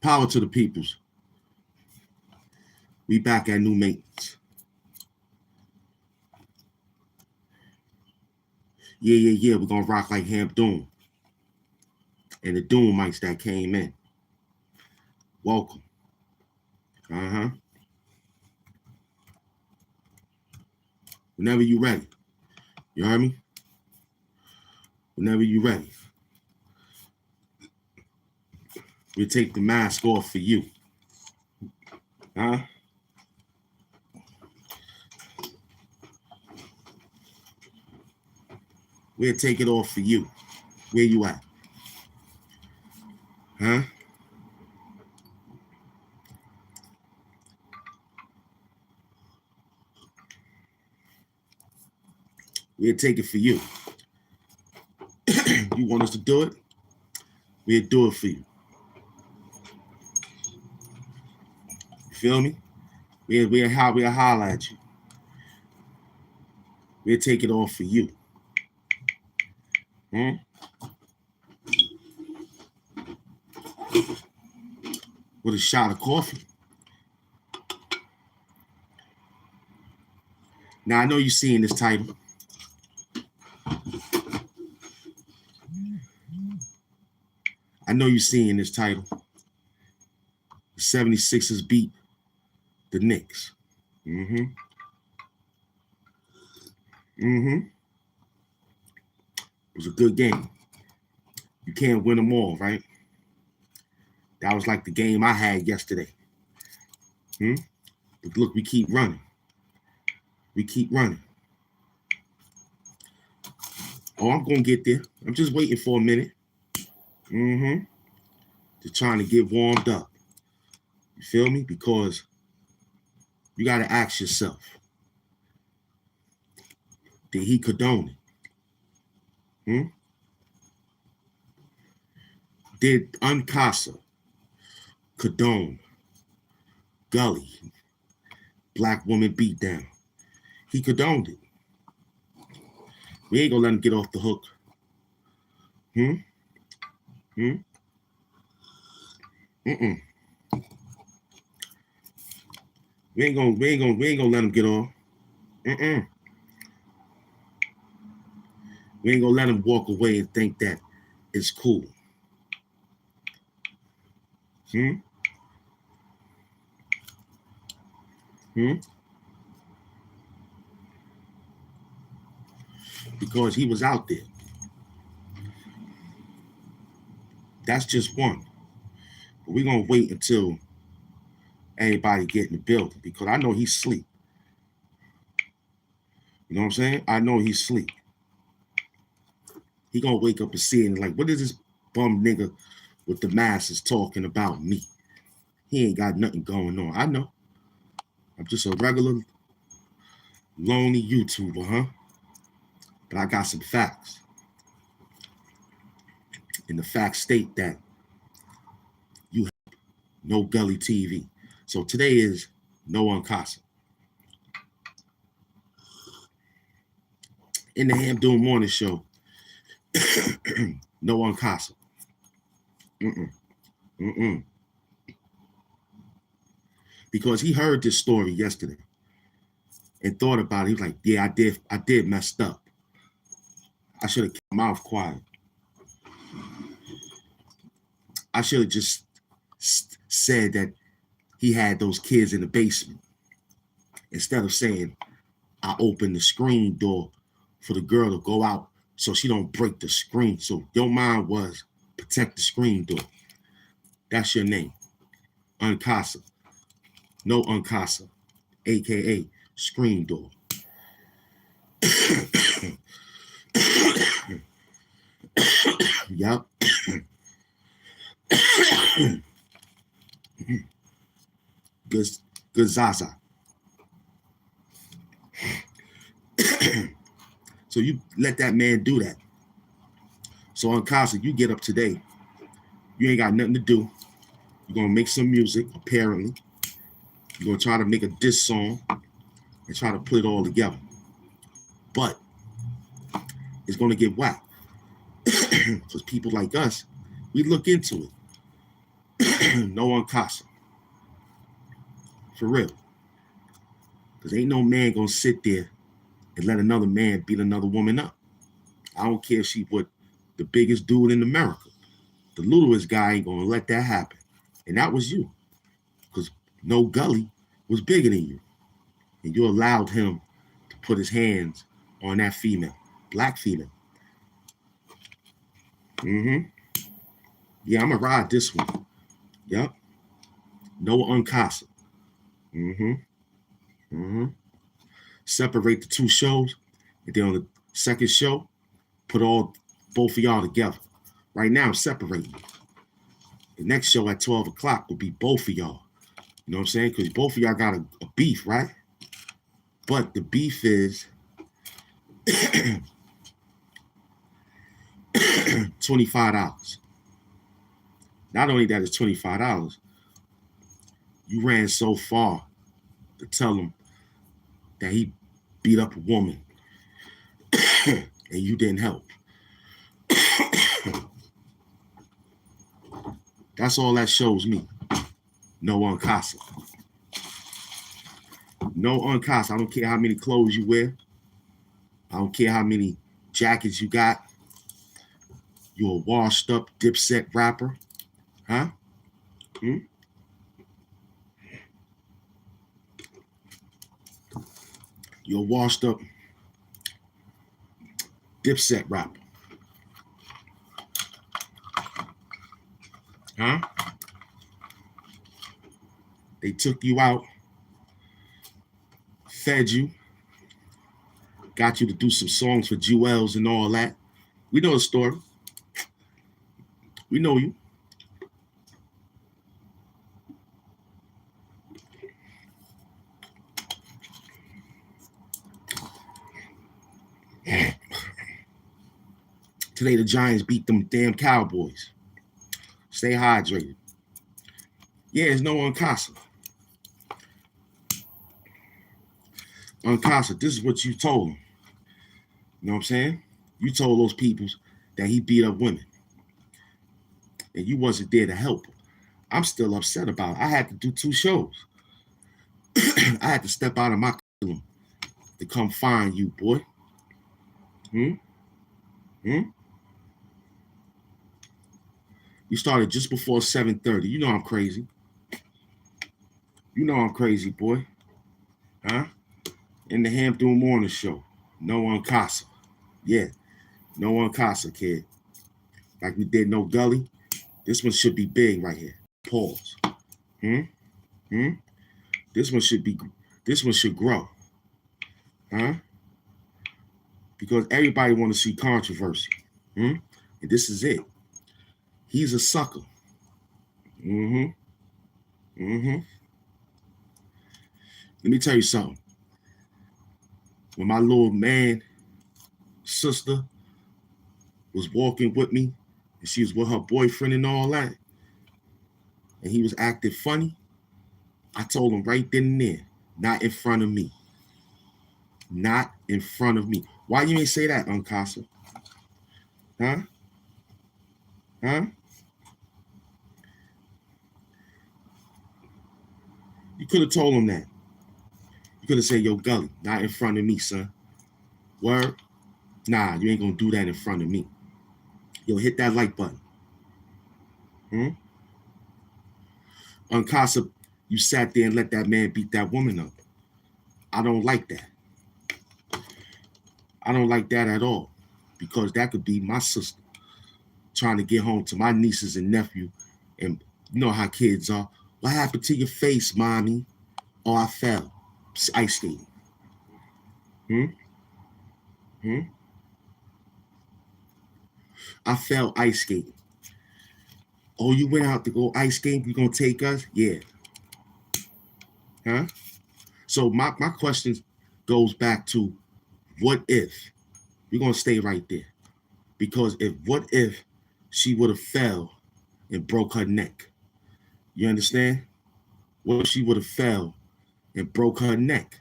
Power to the peoples. We back at new maintenance. Yeah. We're gonna rock like Hamp Doom. And the Doom mics that came in. Welcome. Whenever you ready. You heard me? Whenever you ready. We'll take the mask off for you. We'll take it off for you. Where you at? We'll take it for you. You want us to do it? We'll do it for you. You feel me? We'll holler at you. We'll take it off for you. With a shot of coffee. Now, I know you're seeing this title. I know you're seeing this title. The 76ers beat the Knicks. It was a good game. You can't win them all, right? That was like the game I had yesterday. But look, we keep running. Oh, I'm going to get there. I'm just waiting for a minute. Just trying to get warmed up. You feel me? Because you got to ask yourself, did he condone it? Did Uncasa condone Gully, black woman beat down? He condoned it. We ain't gonna let him get off the hook. We ain't gonna let him get off. We ain't gonna let him walk away and think that it's cool. Because he was out there. That's just one. But we're gonna wait until everybody get in the building because I know he's asleep. You know what I'm saying? I know he's asleep. He gonna wake up and see it and like, what is this bum nigga with the masses talking about me? He ain't got nothing going on. I know. I'm just a regular lonely YouTuber, huh? But I got some facts. And the facts state that you have no Gully TV. So today is No Uncasa. In the Hamp morning show, No Uncasa. Because he heard this story yesterday and thought about it. He was like, yeah, I did messed up. I should have kept my mouth quiet. I should have just said that he had those kids in the basement instead of saying I opened the screen door for the girl to go out so she don't break the screen. So your mind was protect the screen door. That's your name. Uncasa. No Uncasa. AKA screen door. Yup. Good Zaza. So you let that man do that. So Uncasa, you get up today. You ain't got nothing to do. You're gonna make some music, apparently. You're gonna try to make a diss song and try to put it all together. But it's gonna get whacked. Because people like us, we look into it. No Uncasa. For real. Because ain't no man gonna sit there and let another man beat another woman up. I don't care if she was the biggest dude in America. The littlest guy ain't gonna let that happen. And that was you. Because No Gully was bigger than you. And you allowed him to put his hands on that female. Black female. Yeah, I'm gonna ride this one. Yep. No Uncasa. Separate the two shows, and then on the second show, put both of y'all together. Right now, I'm separating. The next show at 12 o'clock will be both of y'all. You know what I'm saying? Because both of y'all got a beef, right? But the beef is $25. Not only that, it's $25. You ran so far to tell him that he beat up a woman and you didn't help. That's all that shows me. No Uncasa. No Uncasa. I don't care how many clothes you wear. I don't care how many jackets you got. You're a washed up dipset rapper. Huh? You're a washed up dipset rapper. Huh? They took you out, fed you, got you to do some songs for Jewels and all that. We know the story. We know you. Today the Giants beat them damn Cowboys. Stay hydrated. Yeah, it's no Uncasa. Uncasa, this is what you told him. You know what I'm saying? You told those people that he beat up women. And you wasn't there to help him. I'm still upset about it. I had to do 2 shows. I had to step out of my curriculum to come find you, boy. You started just before 7:30. You know I'm crazy. You know I'm crazy, boy. Huh? In the Hamp morning show. No Uncasa. Yeah. No Uncasa, kid. Like we did No Gully. This one should be big right here. Pause. Hmm? Hmm? This one should grow. Huh? Because everybody want to see controversy. Hmm? And this is it. He's a sucker. Mm-hmm. Mm-hmm. Let me tell you something. When my little man sister was walking with me, and she was with her boyfriend and all that, and he was acting funny, I told him right then and there, not in front of me. Not in front of me. Why you ain't say that, Uncasa? Huh? Huh? You could have told him that. You could have said, yo, Gully, not in front of me, son. Word? Nah, you ain't gonna do that in front of me. Yo, hit that like button. Hmm? Uncasa, you sat there and let that man beat that woman up. I don't like that. I don't like that at all. Because that could be my sister trying to get home to my nieces and nephew. And you know how kids are. What happened to your face, mommy? Oh, I fell. Ice skating. Hmm? Hmm? I fell ice skating. Oh, you went out to go ice skating? You gonna take us? Yeah. Huh? So my question goes back to what if? We're gonna stay right there. Because what if she would have fell and broke her neck? You understand? What if she would have fell and broke her neck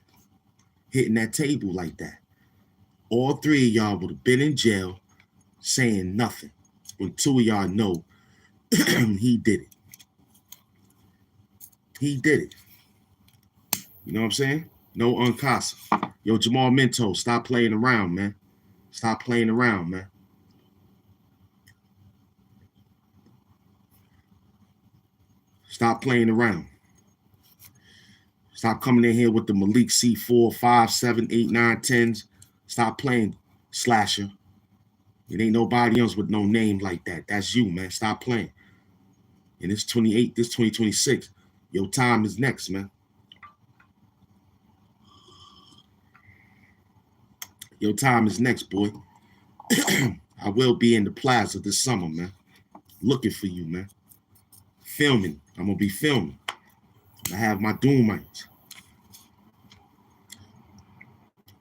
hitting that table like that? All three of y'all would have been in jail saying nothing. When two of y'all know he did it. He did it. You know what I'm saying? No Uncasa. Yo, Jamal Minto, stop playing around, man. Stop playing around, man. Stop playing around. Stop coming in here with the Malik C4, 5, 7, 8, 9, 10s. Stop playing slasher. It ain't nobody else with no name like that. That's you, man. Stop playing. And it's 28, this 2026. Your time is next, man. Your time is next, boy. I will be in the plaza this summer, man. Looking for you, man. Filming. I'm going to be filming. I have my Doomites.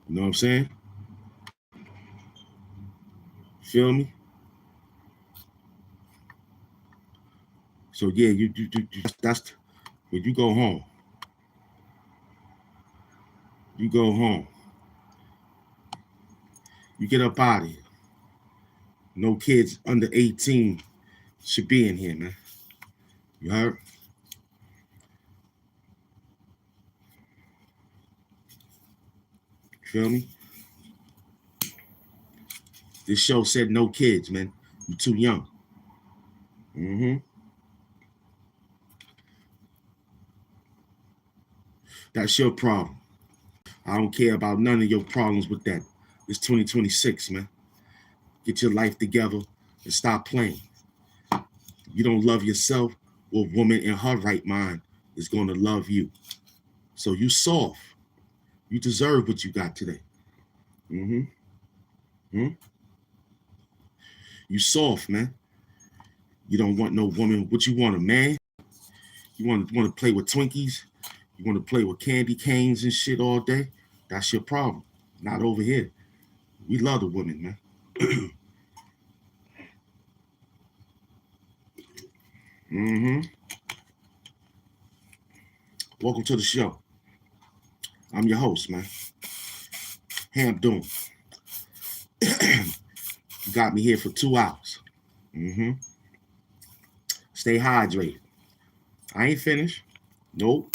You know what I'm saying? Feel me? So yeah, you that's when you go home. You go home. You get up out of here. No kids under 18 should be in here, man. You heard? Feel me? This show said no kids, man. You're too young. Mm-hmm. That's your problem. I don't care about none of your problems with that. It's 2026, man. Get your life together and stop playing. You don't love yourself, well, a woman in her right mind is going to love you. So you soft. You deserve what you got today. Mm-hmm. Mm-hmm. You soft, man. You don't want no woman. What you want, a man? You want to play with Twinkies? You want to play with candy canes and shit all day? That's your problem. Not over here. We love the women, man. Mm-hmm. Welcome to the show. I'm your host, man. Hamp doing. You got me here for 2 hours. Mm-hmm. Stay hydrated. I ain't finished. Nope.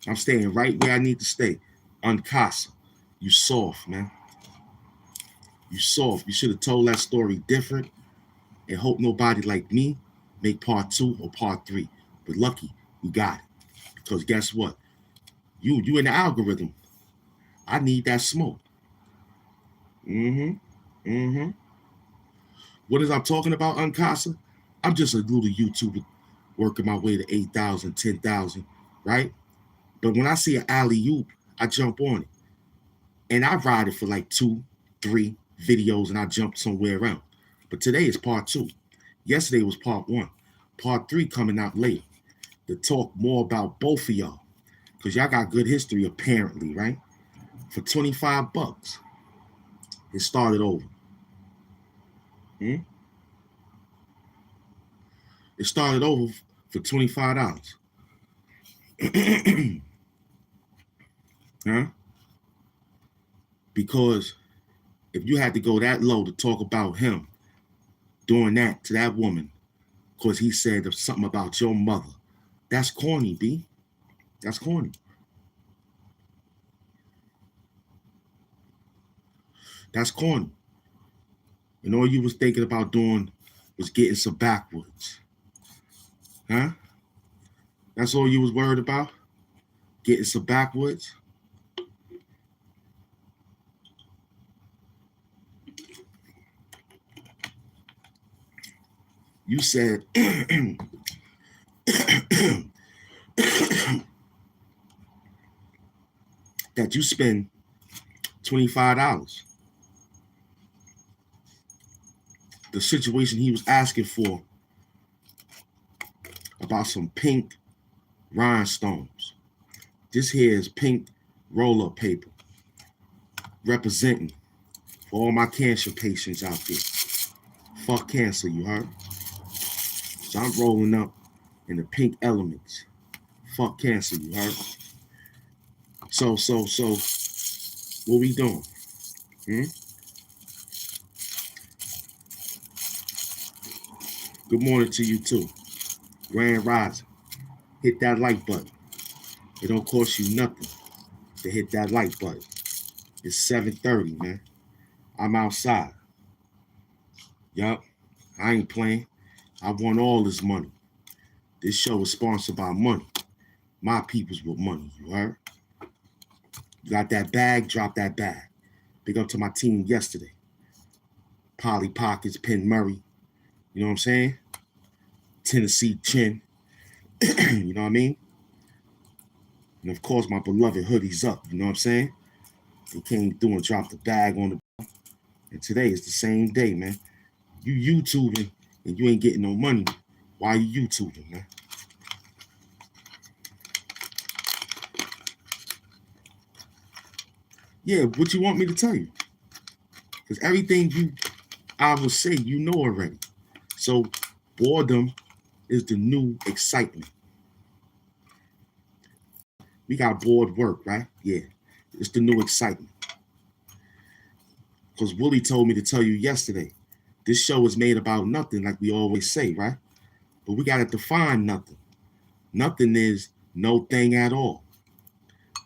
I'm staying right where I need to stay. Uncasa. You soft, man. You soft. You should have told that story different and hope nobody like me make part 2 or part 3. But lucky, we got it. Because guess what? You in the algorithm. I need that smoke. Mm-hmm. Mm-hmm. What is I'm talking about, Uncasa? I'm just a little YouTuber working my way to 8,000, 10,000, right? But when I see an alley-oop, I jump on it. And I ride it for like 2, 3 videos and I jump somewhere around. But today is part 2. Yesterday was part 1. Part 3 coming out later to talk more about both of y'all. Because y'all got good history apparently, right? For 25 bucks, it started over. It started over for $25. Huh? Because if you had to go that low to talk about him doing that to that woman, because he said something about your mother, that's corny, B. That's corny. That's corny. And all you was thinking about doing was getting some backwoods. Huh? That's all you was worried about? Getting some backwoods? You said that you spend $25. The situation he was asking for about some pink rhinestones. This here is pink roll-up paper representing for all my cancer patients out there. Fuck cancer, you heard? So I'm rolling up in the pink elements. Fuck cancer, you heard? So, what we doing? Good morning to you too. Grand Rising. Hit that like button. It don't cost you nothing to hit that like button. It's 7:30, man. I'm outside. Yup. I ain't playing. I want all this money. This show is sponsored by money. My peoples with money, you heard? You got that bag? Drop that bag. Big up to my team yesterday. Polly Pockets, Penn Murray. You know what I'm saying? Tennessee Chin. You know what I mean? And of course, my beloved hoodies up. You know what I'm saying? They came through and dropped the bag on the. And today is the same day, man. You YouTubing and you ain't getting no money. Why you YouTubing, man? Yeah, what you want me to tell you? Because everything I will say, you know already. So boredom is the new excitement. We got bored work, right? Yeah, it's the new excitement. Because Willie told me to tell you yesterday, this show is made about nothing, like we always say, right? But we got to define nothing. Nothing is no thing at all.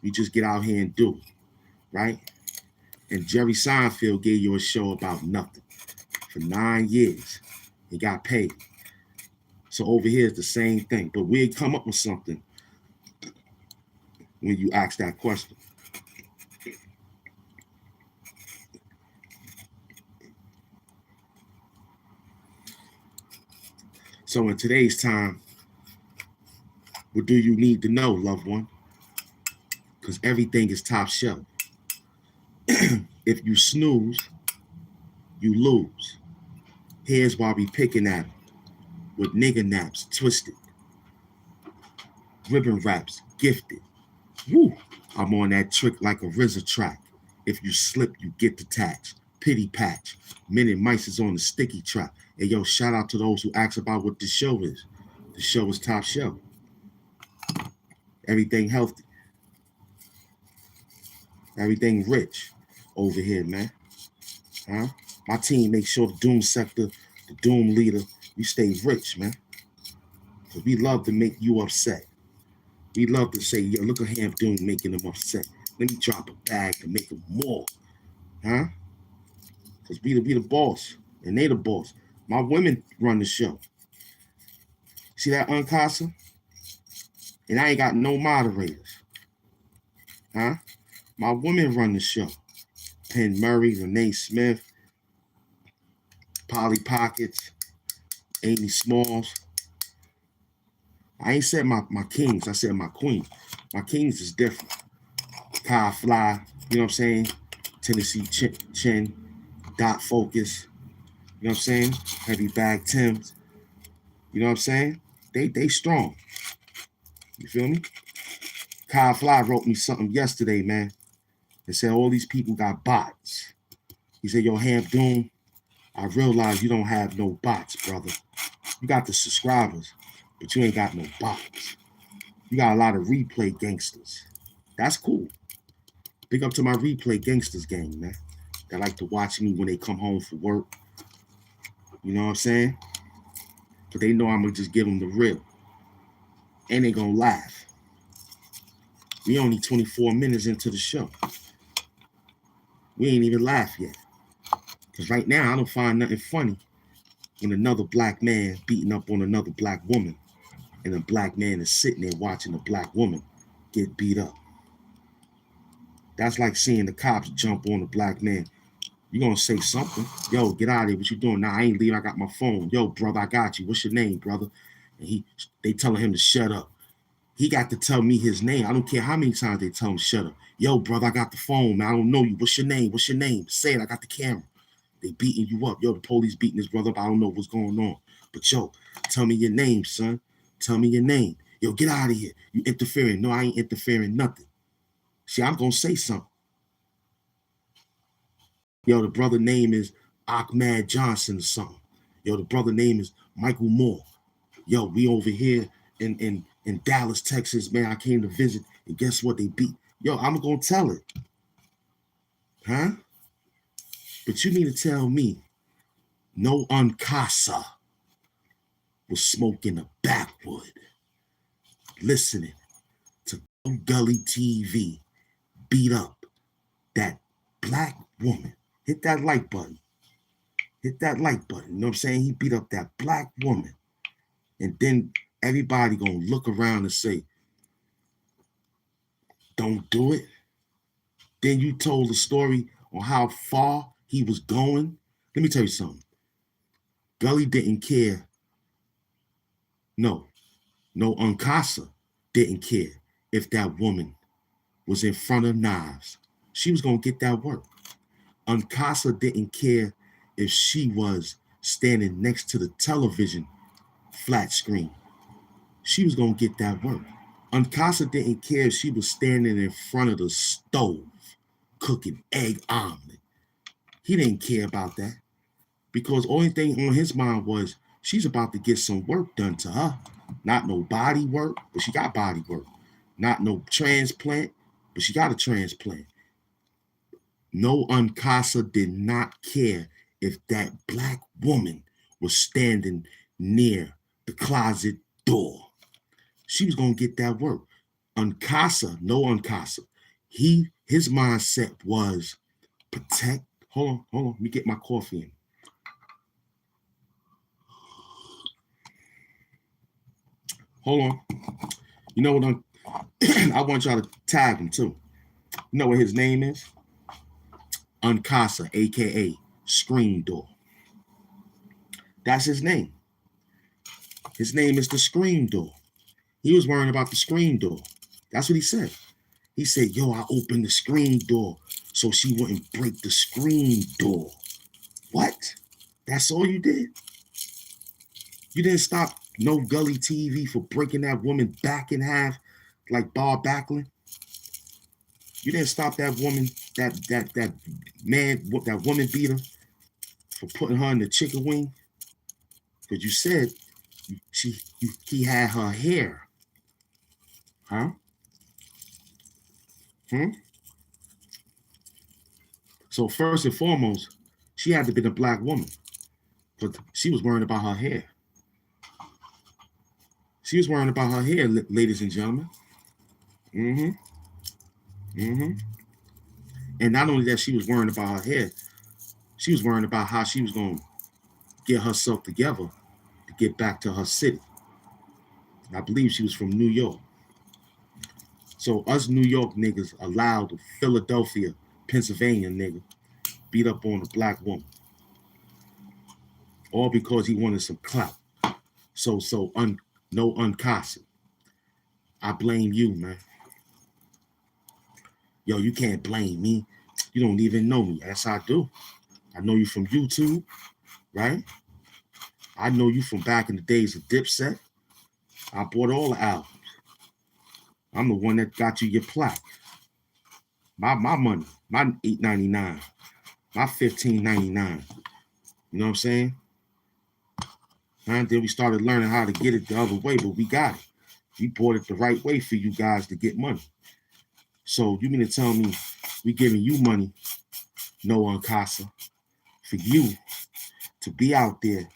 We just get out here and do it, right? And Jerry Seinfeld gave you a show about nothing for 9 years. He got paid. So over here is the same thing. But we'd come up with something when you ask that question. So in today's time, what do you need to know, loved one? Because everything is top shelf. If you snooze, you lose. Here's why we picking at 'em with nigger naps twisted, ribbon wraps gifted. Woo! I'm on that trick like a RZA track. If you slip, you get detached. Pity patch. Minute Mice is on the sticky trap. Hey, yo, shout out to those who ask about what the show is. The show is top shelf. Everything healthy. Everything rich over here, man. Huh? My team makes sure the Doom Sector, the Doom Leader, we stay rich, man. Because we love to make you upset. We love to say, yo, look at Hamp Doom making them upset. Let me drop a bag to make them more. Huh? Because we the boss. And they the boss. My women run the show. See that Uncasa? And I ain't got no moderators. Huh? My women run the show. Penn Murray, Renee Smith, Polly Pockets, Amy Smalls. I ain't said my kings. I said my queen. My kings is different. Kai Fly, you know what I'm saying? Tennessee Chin, Dot Focus, you know what I'm saying? Heavy Bag Tims, you know what I'm saying? They strong. You feel me? Kai Fly wrote me something yesterday, man. They said all these people got bots. He said, yo, Hamp Doom, I realize you don't have no bots, brother. You got the subscribers, but you ain't got no bots. You got a lot of replay gangsters. That's cool. Big up to my replay gangsters gang, man. That like to watch me when they come home from work. You know what I'm saying? But they know I'm going to just give them the real. And they going to laugh. We only 24 minutes into the show. We ain't even laugh yet. Because right now, I don't find nothing funny when another black man beating up on another black woman and a black man is sitting there watching a black woman get beat up. That's like seeing the cops jump on a black man. You gonna say something. Yo, get out of here. What you doing? Nah, I ain't leaving. I got my phone. Yo, brother, I got you. What's your name, brother? And they telling him to shut up. He got to tell me his name. I don't care how many times they tell him shut up. Yo, brother, I got the phone, man. I don't know you. What's your name? What's your name? Say it. I got the camera. They beating you up. Yo, the police beating his brother up. I don't know what's going on. But yo, tell me your name, son. Tell me your name. Yo, get out of here. You interfering. No, I ain't interfering nothing. See, I'm going to say something. Yo, the brother name is Ahmad Johnson or something. Yo, the brother name is Michael Moore. Yo, we over here in Dallas, Texas, man. I came to visit, and guess what? They beat. Yo, I'm going to tell it. Huh? But you need to tell me no Uncasa was smoking a backwood, listening to Gully TV beat up that black woman. Hit that like button. Hit that like button. You know what I'm saying? He beat up that black woman. And then everybody gonna look around and say, don't do it. Then you told the story on how far he was going. Let me tell you something. Gully didn't care. No, Uncasa didn't care if that woman was in front of knives. She was gonna get that work. Uncasa didn't care if she was standing next to the television flat screen. She was gonna get that work. Uncasa didn't care if she was standing in front of the stove cooking egg omelet. He didn't care about that because only thing on his mind was she's about to get some work done to her. Not no body work, but she got body work. Not no transplant, but she got a transplant. No, Uncasa did not care if that black woman was standing near the closet door. She was going to get that work. Uncasa, no Uncasa. His mindset was protect. Hold on. Let me get my coffee in. Hold on. You know what I want y'all to tag him too. You know what his name is? Uncasa, aka Screen Door. That's his name. His name is the Screen Door. He was worrying about the screen door. That's what he said. He said, yo, I opened the screen door so she wouldn't break the screen door. What? That's all you did? You didn't stop No Gully TV for breaking that woman back in half like Bob Backlund? You didn't stop that woman, that woman beater for putting her in the chicken wing? Because you said he had her hair. Huh? So first and foremost, she had to be a black woman, but she was worrying about her hair. She was worrying about her hair, ladies and gentlemen. And not only that, she was worrying about her hair, she was worrying about how she was going to get herself together to get back to her city. I believe she was from New York. So us New York niggas allowed the Philadelphia, Pennsylvania nigga beat up on a black woman. All because he wanted some clout. No uncasa. I blame you, man. Yo, you can't blame me. You don't even know me. Yes, I do. I know you from YouTube, right? I know you from back in the days of Dipset. I bought all the albums. I'm the one that got you your plaque. My money, my $8.99, my $15.99. You know what I'm saying? And then we started learning how to get it the other way, but we got it. We bought it the right way for you guys to get money. So you mean to tell me we giving you money, no uncasa, for you to be out there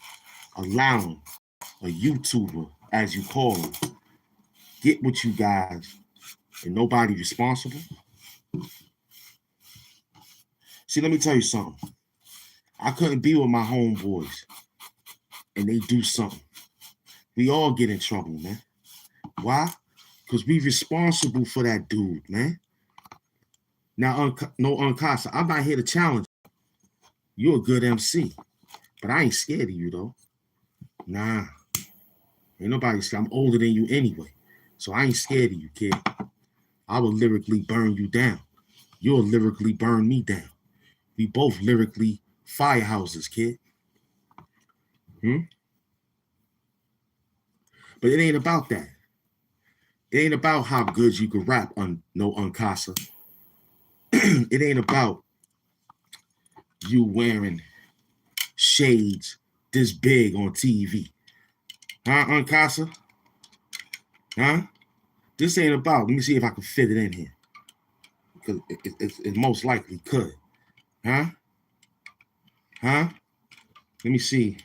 allowing a YouTuber, as you call him, get with you guys and nobody responsible? See, let me tell you something. I couldn't be with my homeboys and they do something. We all get in trouble, man. Why? Because we responsible for that dude, man. Now, no uncasa, I'm not here to challenge you. You're a good MC, but I ain't scared of you, though. Nah. Ain't nobody scared. I'm older than you anyway, so I ain't scared of you, kid. I will lyrically burn you down. You'll lyrically burn me down. We both lyrically firehouses, kid. But it ain't about that. It ain't about how good you can rap on no uncasa. It ain't about you wearing shades this big on TV. Huh, uncasa? Huh? This ain't about, let me see if I can fit it in here. Because it most likely could. Huh? Huh? Let me see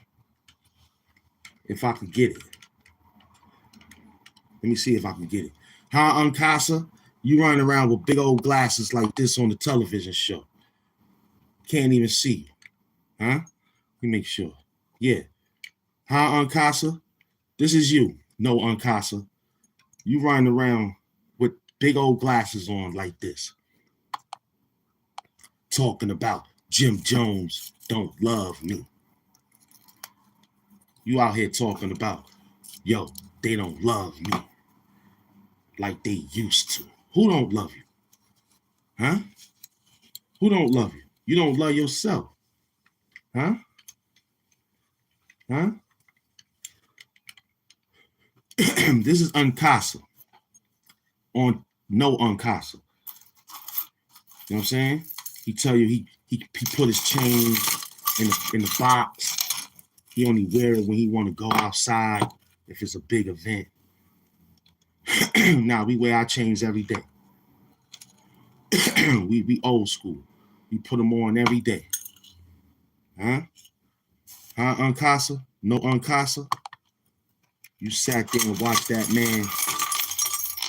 if I can get it. Let me see if I can get it. Huh, uncasa? You running around with big old glasses like this on the television show. Can't even see you. Huh? Let me make sure. Yeah. Huh, uncasa? This is you. No uncasa. You running around with big old glasses on like this. Talking about Jim Jones don't love me. You out here talking about, yo, they don't love me like they used to. Who don't love you? Huh? Who don't love you? You don't love yourself. Huh? Huh? This is uncasa on no uncasa. You know what I'm saying? He tell you he put his chain in the box. He only wear it when he want to go outside if it's a big event. Now we wear our chains every day. we old school. We put them on every day. Huh? Huh, uncasa? No uncasa? You sat there and watched that man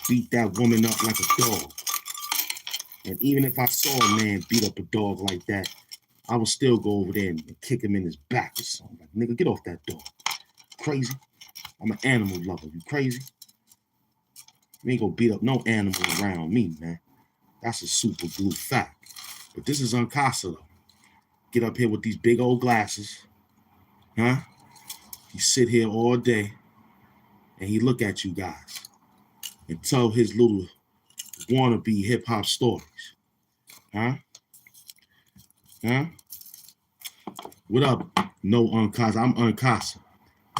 beat that woman up like a dog. And even if I saw a man beat up a dog like that, I would still go over there and kick him in his back or something. Like, nigga, get off that dog. Crazy. I'm an animal lover. You crazy? You ain't gonna beat up no animal around me, man. That's a super glue fact. But this is uncasa though. Get up here with these big old glasses. Huh? He sit here all day and he look at you guys and tell his little wannabe hip-hop stories. Huh? Huh? What up? No uncasa. I'm uncasa.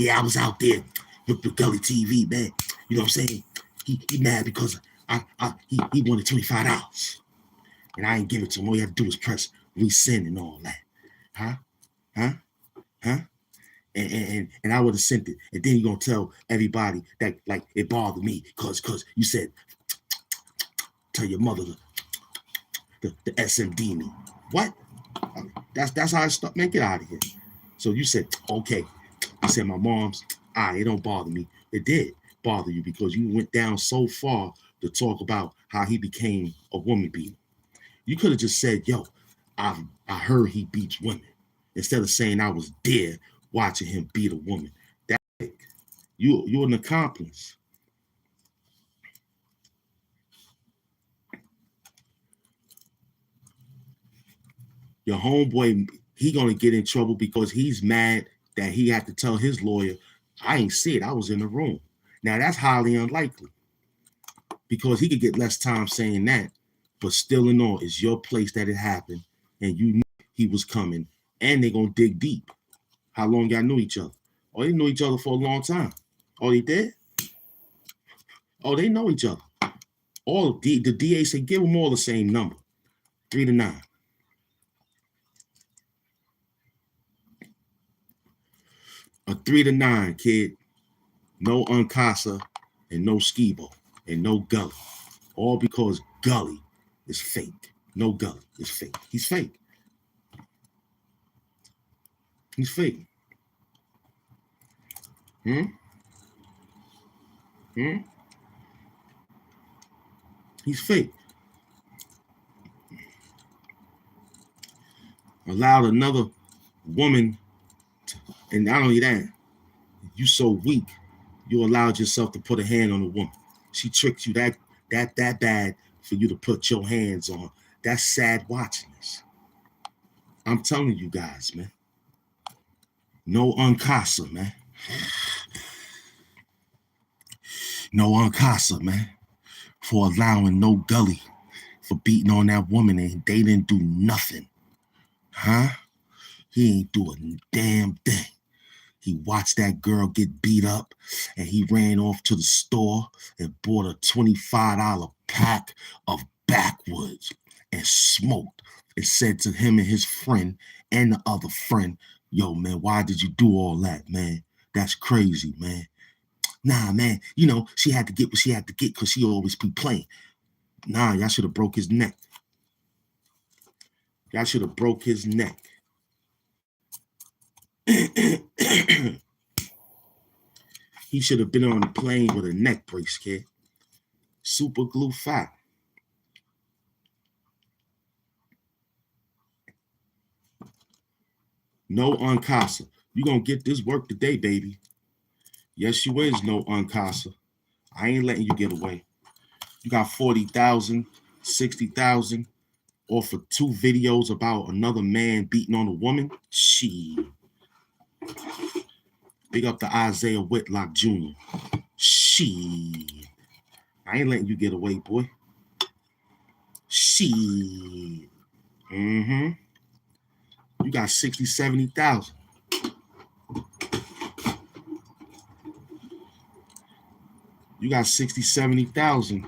Yeah, I was out there with the Gully TV, man. You know what I'm saying? He mad because he wanted $25. And I ain't give it to him. All you have to do is press resend and all that. Huh? Huh? Huh? And I would have sent it. And then you gonna tell everybody that like it bothered me cause you said tell your mother the SMD me. What? That's how I start. Man, get out of here. So you said, okay. You said my mom's, it don't bother me. It did bother you because you went down so far to talk about how he became a woman beater. You could have just said, yo, I heard he beats women. Instead of saying I was there watching him beat a woman. That's it. You're an accomplice. Your homeboy, he gonna get in trouble because he's mad that he had to tell his lawyer I ain't see it. I was in the room. Now, that's highly unlikely because he could get less time saying that, but still in all, it's your place that it happened, and you knew he was coming, and they're going to dig deep. How long y'all knew each other? Oh, they knew each other for a long time. Oh, they did? Oh, they know each other. All the DA said, give them all the same number, 3 to 9. A 3 to 9, kid. No Uncasa and no Skibo and no Gully. All because Gully is fake. No Gully is fake. He's fake. He's fake. He's fake. Allowed another woman and not only that, you so weak, you allowed yourself to put a hand on a woman. She tricked you that bad for you to put your hands on her. That's sad watching this. I'm telling you guys, man. No Uncasa, man. No Uncasa, man. For allowing no Gully for beating on that woman and they didn't do nothing. Huh? He ain't do a damn thing. He watched that girl get beat up and he ran off to the store and bought a $25 pack of backwoods and smoked and said to him and his friend and the other friend, yo, man, why did you do all that, man? That's crazy, man. Nah, man, you know, she had to get what she had to get because she always be playing. Nah, y'all should have broke his neck. Y'all should have broke his neck. He should have been on the plane with a neck brace, kid. Super glue fat. No Uncasa. You gonna get this work today, baby. Yes, you is no Uncasa. I ain't letting you get away. You got 40,000, 60,000 off of 2 videos about another man beating on a woman. Shit. Big up to Isaiah Whitlock Jr. Shit. I ain't letting you get away, boy. Shit. You got 60, 70,000. You got 60, 70,000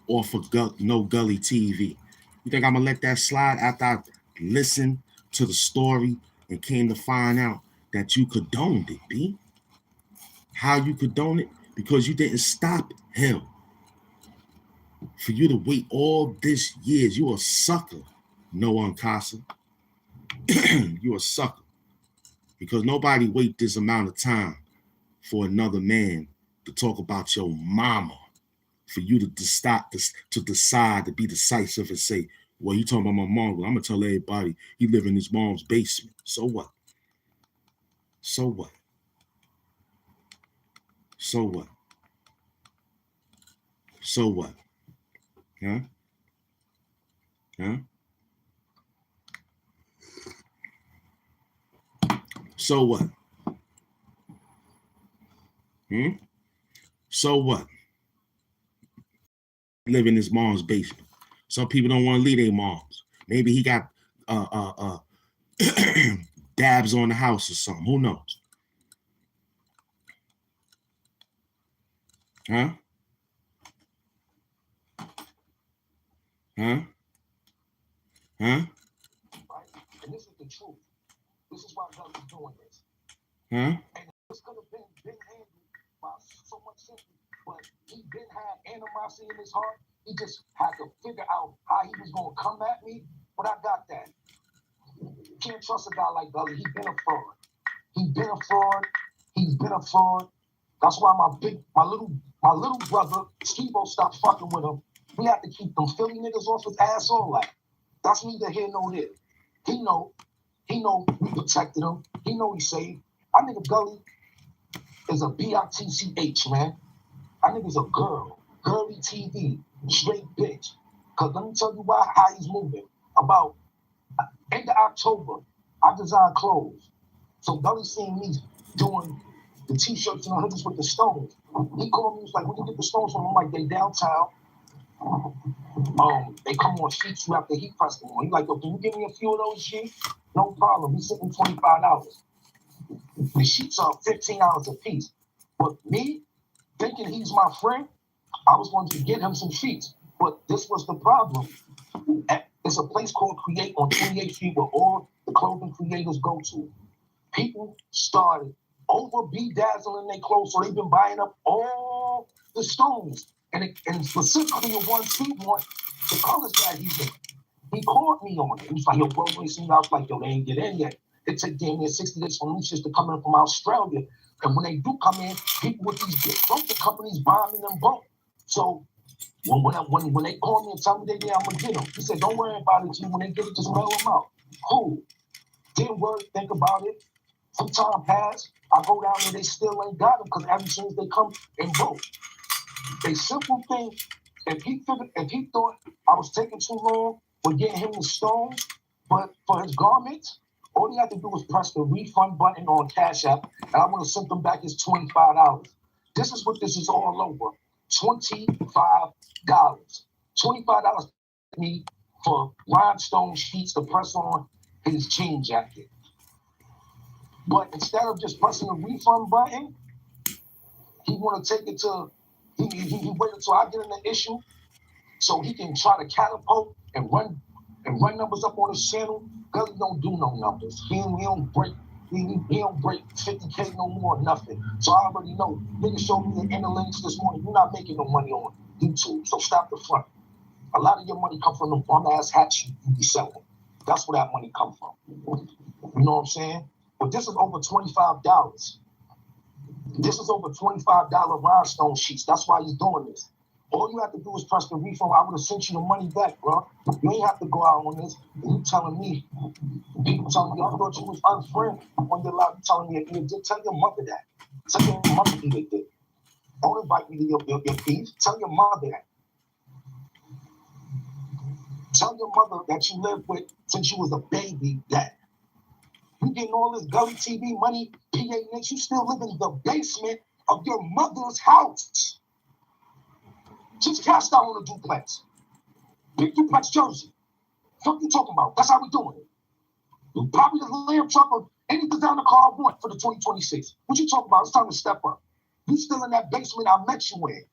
off of No Gully TV. You think I'm going to let that slide after I listened to the story and came to find out that you condoned it, B? How you condoned it? Because you didn't stop him. For you to wait all this years, you a sucker, no Uncasa. You a sucker. Because nobody wait this amount of time for another man to talk about your mama, for you to decide to be decisive and say, well, you talking about my mom, well, I'm going to tell everybody he live in his mom's basement. So what? So what? So what? So what? Huh? Huh? So what? So what? Live in his mom's basement. Some people don't want to leave their moms. Maybe he got dabs on the house or something. Who knows? Huh? Huh? Huh? And this is the truth. This is why God is doing this. Huh? And this could have been handled by so much simply, but he didn't have animosity in his heart. He just had to figure out how he was going to come at me. But I got that. You can't trust a guy like Gully. He's been a fraud. He's been a fraud. He's been a fraud. That's why my little brother, Skibo, stopped fucking with him. We have to keep them Philly niggas off his ass all that. That's neither here nor there. He know we protected him. He know he saved. I nigga Gully is a bitch, man. I nigga's a girl. Girly TV. Straight bitch. Cause let me tell you how he's moving. About end of October, I designed clothes. So Gully seen me doing the t-shirts and the hoodies with the stones. He called me, he was like, "Where you get the stones from?" I'm like, "They downtown. They come on sheets you have to heat press them on." He's like, "Yo, can you give me a few of those sheets?" No problem. He sent me $25. The sheets are $15 a piece. But me, thinking he's my friend, I was going to get him some sheets. But this was the problem. It's a place called Create on 28th Street where all the clothing creators go to. People started over bedazzling their clothes, so they've been buying up all the stones. And specifically the ones he wants, the colors that he's in. He called me on it. He was like, "Yo, bro, you ain't seen." I was like, "Yo, they ain't get in yet." It took damn near 60 days for leases to come in from Australia. And when they do come in, people with these big broker companies buying me them both. So when they call me and tell me they there, I'm gonna get them. He said, "Don't worry about it, G. When they get it, just mail them out." Cool. Didn't worry, think about it. Some time passed. I go down there, they still ain't got them because every chance they come and vote. A simple thing, if he thought I was taking too long with getting him the stones, but for his garments, all he had to do was press the refund button on Cash App, and I would have sent him back his $25. This is what this is all over. $25. $25 me for rhinestone sheets to press on his jean jacket. But instead of just pressing the refund button, he want to take it to, he waited until I get in the issue so he can try to catapult and run numbers up on his channel. Because he don't do no numbers. He don't break 50K no more, nothing. So I already know. Niggas showed me the inner links this morning. You're not making no money on YouTube, so stop the front. A lot of your money come from the bum-ass hats you be selling. That's where that money come from. You know what I'm saying? But this is over $25. This is over $25 rhinestone sheets. That's why he's doing this. All you have to do is press the refund. I would have sent you the money back, bro. You ain't have to go out on this. And you telling me, people telling me, I thought you was unfriend on your live. You telling me, tell your mother that. Tell your mother that. Don't invite me to your beef. Tell your mother that. Tell your mother that you lived with since you was a baby that. You getting all this gully TV money, PA Nix, you still live in the basement of your mother's house. Just cashed out on a duplex. Big duplex Jersey. What you talking about? That's how we doing it. You probably the lamb truck or any designer car I want for the 2026. What you talking about? It's time to step up. You still in that basement I met you in.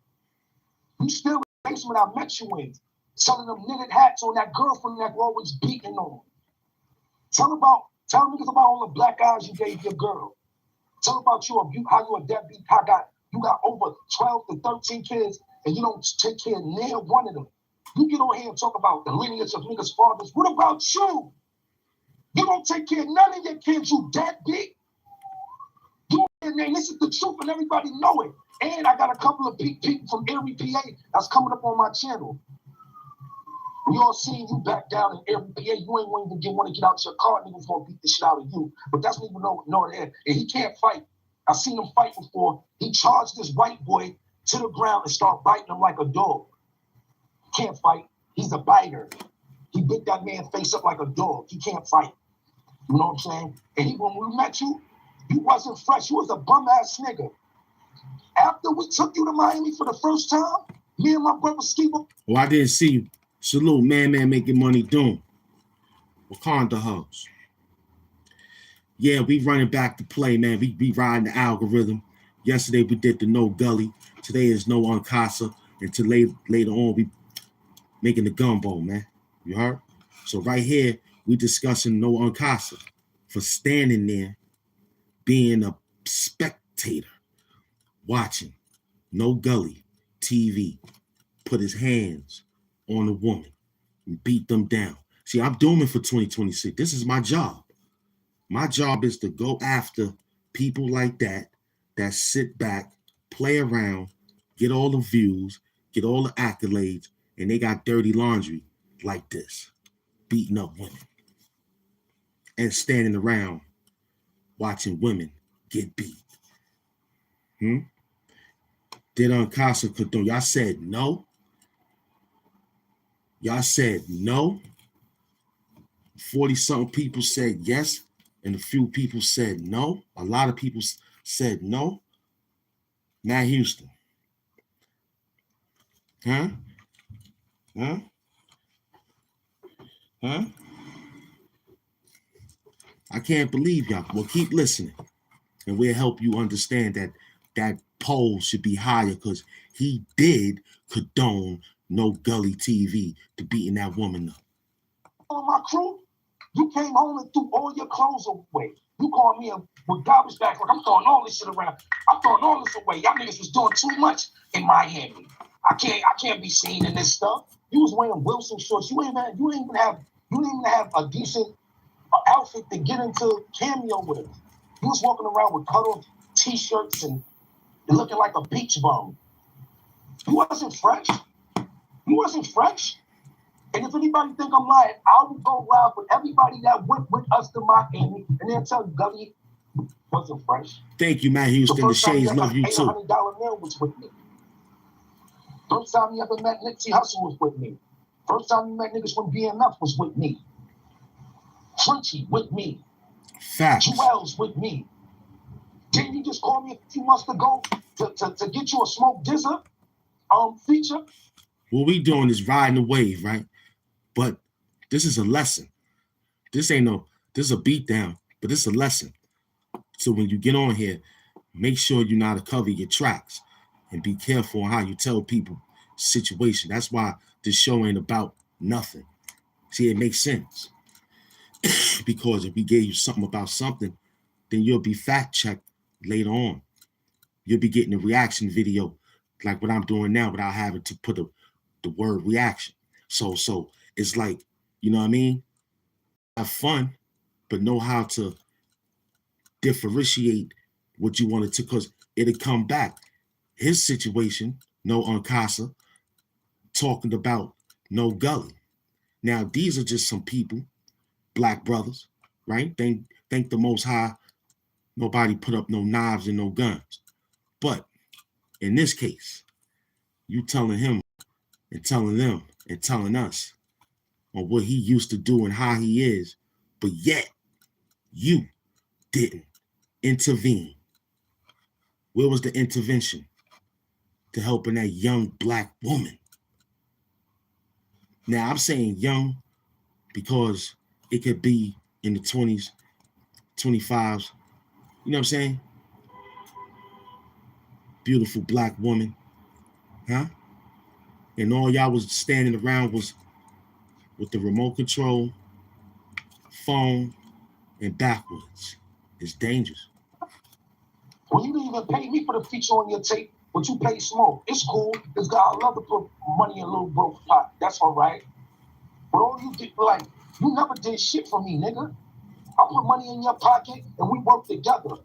You still in the basement I met you in. Selling them knitted hats on that girlfriend that always beating on. Tell niggas about all the black eyes you gave your girl. Tell about how you a deadbeat. You got over 12 to 13 kids and you don't take care of near one of them. You get on here and talk about the lineage of niggas' fathers. What about you? You don't take care of none of your kids, you deadbeat. You and this is the truth and everybody know it. And I got a couple of people from Erie, PA that's coming up on my channel. We all seeing you back down in Erie, PA. You ain't want to get out your car. Niggas gonna beat the shit out of you. But that's not even know that. And he can't fight. I seen him fight before. He charged this white boy to the ground and start biting him like a dog. Can't fight. He's a biter. He bit that man face up like a dog. He can't fight. You know what I'm saying? And when we met you, you wasn't fresh. You was a bum-ass nigga. After we took you to Miami for the first time, me and my brother Skiba. Oh, I didn't see you. Salute, man making money doing. Wakanda hoes. Yeah, we running back to play, man. We riding the algorithm. Yesterday we did the no gully. Today is no uncasa. And later on we making the gumbo, man. You heard? So right here we discussing no uncasa for standing there, being a spectator, watching no gully TV, put his hands on a woman and beat them down. See, I'm doing it for 2026. This is my job. My job is to go after people like that sit back, play around, get all the views, get all the accolades, and they got dirty laundry like this, beating up women and standing around watching women get beat. Did Uncasa Cordon? Y'all said no. Y'all said no. 40-something people said yes, and a few people said no. A lot of people said no. Matt Houston. Huh? Huh? Huh? I can't believe y'all. Well, keep listening, and we'll help you understand that that poll should be higher because he did condone No Gully TV to beating that woman up. On my crew, you came home and threw all your clothes away. You called me with garbage bags like I'm throwing all this shit around. I'm throwing all this away. Y'all niggas was doing too much in Miami. I can't be seen in this stuff. You was wearing Wilson shorts. You ain't even have a decent outfit to get into Cameo with. You was walking around with cut off t-shirts and looking like a beach bum. You wasn't fresh. You wasn't fresh. And if anybody think I'm lying, I will go around with everybody that went with us to Miami and they'll tell you Gully wasn't fresh. Thank you, Matt Houston. The Shades love you too. $800 meal was with me. First time you ever met Nipsey Hussle was with me. First time you met niggas from BMF was with me. Frenchie with me. Facts. Jewels with me. Didn't you just call me a few months ago to get you a Smoke Dizza feature? What we doing is riding the wave, right? But this is a lesson. This is a beat down, but this is a lesson. So when you get on here, make sure you know how to cover your tracks and be careful on how you tell people situation. That's why this show ain't about nothing. See, it makes sense. Because if we gave you something about something, then you'll be fact-checked later on. You'll be getting a reaction video like what I'm doing now without having to put the word reaction. So it's like, you know what I mean? Have fun, but know how to differentiate what you wanted to, because it'll come back. His situation, No Uncasa, talking about No Gully. Now, these are just some people, black brothers, right? Thank the Most High, nobody put up no knives and no guns. But in this case, you telling him and telling them and telling us on what he used to do and how he is, but yet you didn't intervene. Where was the intervention to helping that young black woman? Now, I'm saying young because it could be in the 20s, 25s. You know what I'm saying? Beautiful black woman, huh? And all y'all was standing around was with the remote control, phone, and backwards. It's dangerous. Well, you didn't even pay me for the feature on your tape, but you paid Smoke. It's cool. This guy, I love to put money in a little broke pot. That's all right. But all you did, like, you never did shit for me, nigga. I put money in your pocket and we worked together.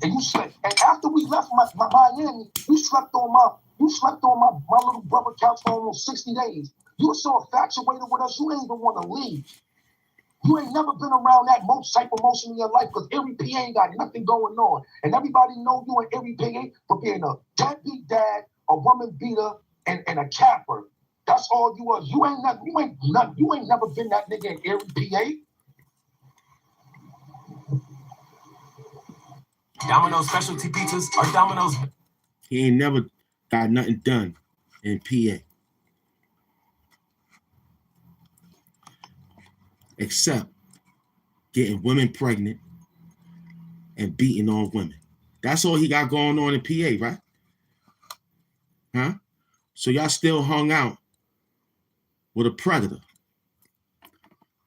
And you slept. And after we left Miami, you slept on my little brother couch for almost 60 days. You were so infatuated with us, you ain't even want to leave. You ain't never been around that type of emotion in your life because every PA ain't got nothing going on. And everybody know you and every PA for being a deadbeat dad, a woman beater, and a capper. That's all you are. You ain't never been that nigga in every PA. Domino's specialty pizzas are Domino's. He ain't never got nothing done in PA. Except getting women pregnant and beating on women. That's all he got going on in PA, right? Huh? So y'all still hung out with a predator.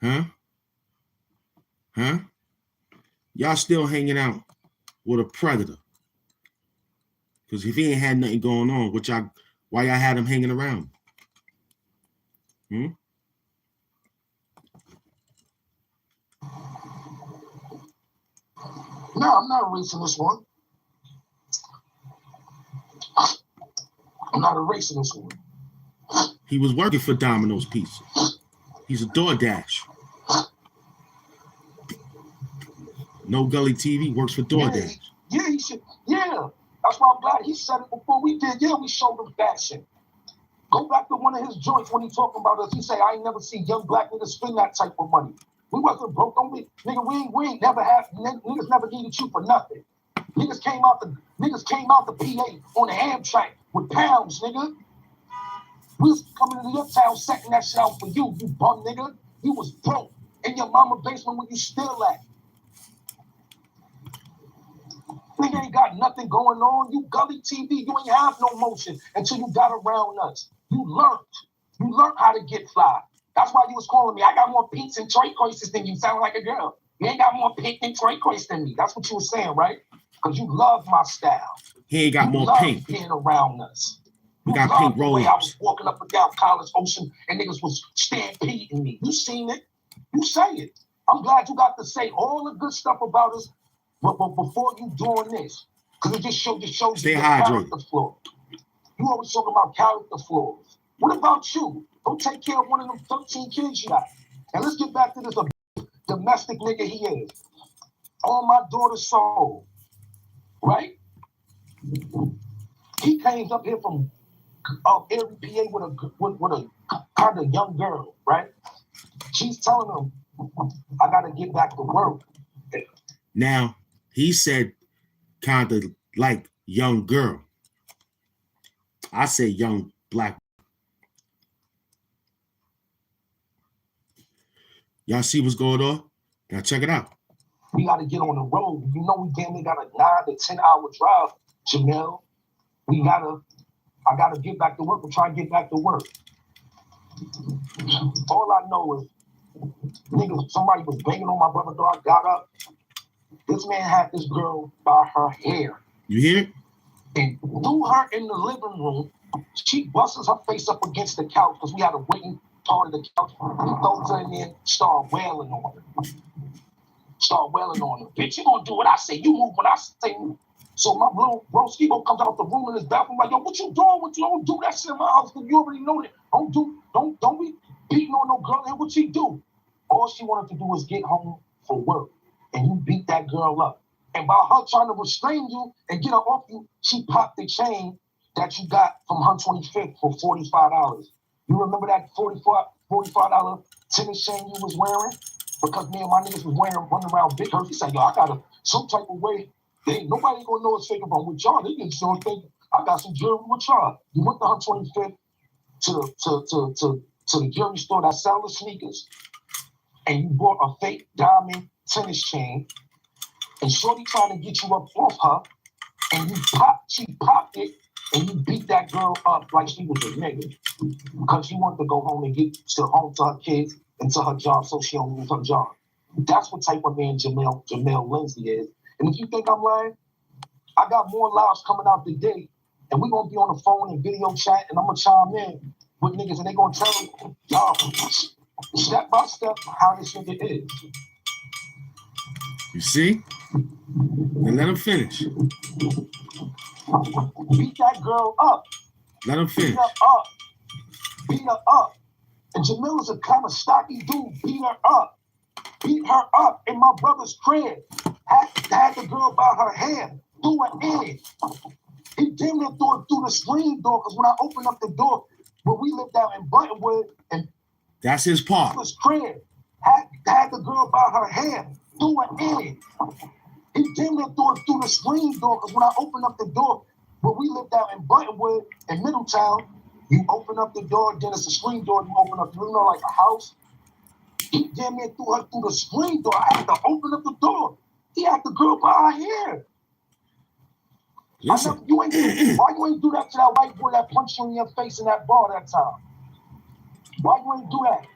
Huh? Huh? Y'all still hanging out with a predator. Because if he ain't had nothing going on, why y'all had him hanging around? No, I'm not erasing this one. I'm not erasing this one. He was working for Domino's Pizza. He's a DoorDash. No Gully TV works for DoorDash. Yeah, he should. Yeah, that's why I'm glad he said it before we did. Yeah, we showed him fashion. Go back to one of his joints when he talking about us. He say, I ain't never seen young black niggas spend that type of money. We wasn't broke. Nigga, we ain't never had, niggas never needed you for nothing. Niggas came out the PA on the Hamp track with pounds, nigga. We was coming to your town setting that shit out for you, you bum nigga. You was broke in your mama basement where you still at. Nigga ain't got nothing going on. You gully TV. You ain't have no motion until you got around us. You learned how to get fly. That's why you was calling me. I got more pinks and turquoises than you. Sound like a girl. You ain't got more pink and turquoise than me. That's what you was saying, right? Because you love my style. He ain't got you more pink. Being around us. We got pink roll-ups. I was walking up and down College Ocean and niggas was stampeding me. You seen it. You say it. I'm glad you got to say all the good stuff about us but before you doing this. Because it just shows you your character flaws. You always talking about character flaws. What about you? Go take care of one of them 13 kids you got. And let's get back to this domestic nigga he is. On my daughter's soul. Right? He came up here from every PA with a kind of young girl, right? She's telling him, I gotta get back to work. Now, he said kind of like young girl. I say young black. Y'all see what's going on? Now check it out. We gotta get on the road. You know we damn near got a 9 to 10 hour drive, Jamel. I gotta get back to work and try and get back to work. All I know is, nigga, somebody was banging on my brother door. I got up. This man had this girl by her hair. You hear? And threw her in the living room. She busts her face up against the couch because we had a waiting part of the couch. He throws her in there, start wailing on her. Bitch, you gonna do what I say. You move when I say move. So my little bro Skibo comes out the room in his bathroom like, yo, what you doing? What you don't do that shit in my house? You already know that. Don't be beating on no girl. And what she do? All she wanted to do was get home for work. And you beat that girl up. And by her trying to restrain you and get her off you, she popped the chain that you got from her 25th for $45. You remember that $45 tennis chain you was wearing? Because me and my niggas was running around Big Hurt. He said, yo, I got some type of way. Nobody gonna know it's fake from with y'all. They just don't think I got some jewelry with y'all. You went to her 25th to the jewelry store that sell the sneakers, and you bought a fake diamond tennis chain, and Shorty trying to get you up off her, and she popped it, and you beat that girl up like she was a nigga because she wanted to go home and get home to her kids and to her job so she don't lose her job. That's what type of man Jamel Lindsay is. And if you think I'm lying, I got more lives coming out today, and we're gonna be on the phone and video chat, and I'm gonna chime in with niggas, and they gonna tell y'all step by step how this nigga is. You see? Then let him finish. Beat that girl up. Let him finish. Beat her up. And Jamil is a kind of stocky dude. Beat her up in my brother's crib. Had the girl by her hair. Threw her in. He damn near threw it through the screen door, because when I opened up the door, where we lived out in Buttonwood, and that's his part. His crib. Had the girl by her hair. Threw her in. He damn near threw it through the screen door, because when I opened up the door, where we lived out in Buttonwood in Middletown, you open up the door, then it's a screen door, you open up, like a house. He damn near threw her through the screen door. I had to open up the door. He had the girl by her hair. Listen. Why you ain't do that to that white boy that punched you in your face in that bar that time? Why you ain't do that?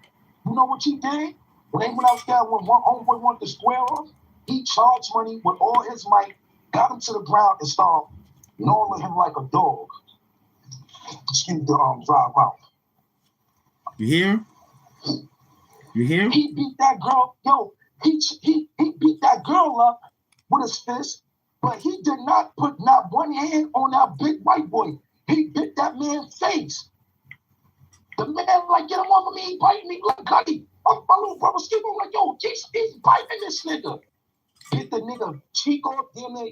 You know what he did? When they went out there, when one homeboy wanted to square off, he charged money with all his might, got him to the ground, and started gnawing him like a dog. Excuse the dry mouth. You hear? You hear? He beat that girl. Yo, he beat that girl up with his fist, but he did not put not one hand on that big white boy. He bit that man's face. The man like, get him off of me, he biting me like Cuddy. My little brother Steve, I'm like, yo, he's biting this nigga. Hit the nigga cheek off, damn near,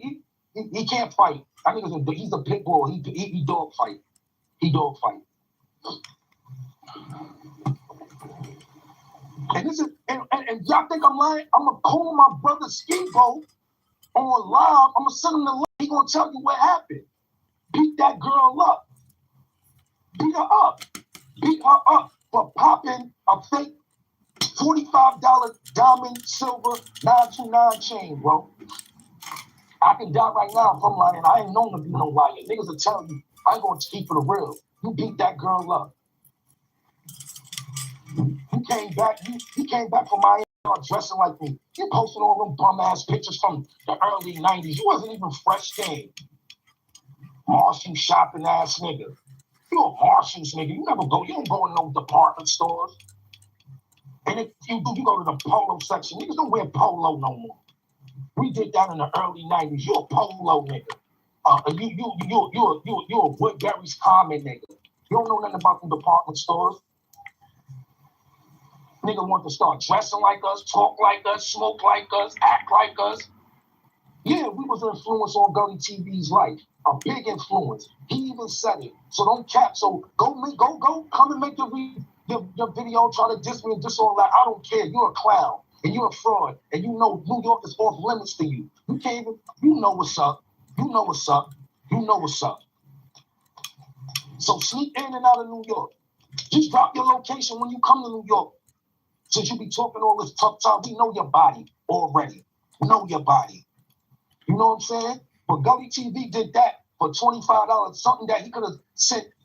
he can't fight. That nigga's he's a pit bull. He dog fight. He dog fight. And this is and y'all think I'm lying? I'm gonna call my brother Skibo on live. I'm gonna send him the link. He gonna tell you what happened. Beat that girl up. Beat her up. Beat her up for popping a fake $45 diamond silver 929 chain, bro. I can die right now if I'm lying. I ain't known to be no liar. Niggas will tell you, I ain't gonna keep it real. You beat that girl up. You came back from Miami dressing like me. You posted all them bum ass pictures from the early 90s. You wasn't even fresh game. Martian shopping ass nigga. You a Martians nigga. You don't go in no department stores. And if you do, you go to the polo section. Niggas don't wear polo no more. We did that in the early 90s. You a polo nigga. You a Woodbury's Common nigga. You don't know nothing about the department stores. Nigga want to start dressing like us, talk like us, smoke like us, act like us. Yeah, we was an influence on Gully TV's life. A big influence. He even said it. So don't cap. So go come and make your video, try to diss me and diss all that. I don't care. You're a clown and you're a fraud. And you know New York is off limits to you. You can't even, you know what's up. You know what's up. You know what's up. So sneak in and out of New York. Just drop your location when you come to New York. Since you be talking all this tough talk, we know your body already. We know your body. You know what I'm saying? But Gully TV did that for $25, something that he could have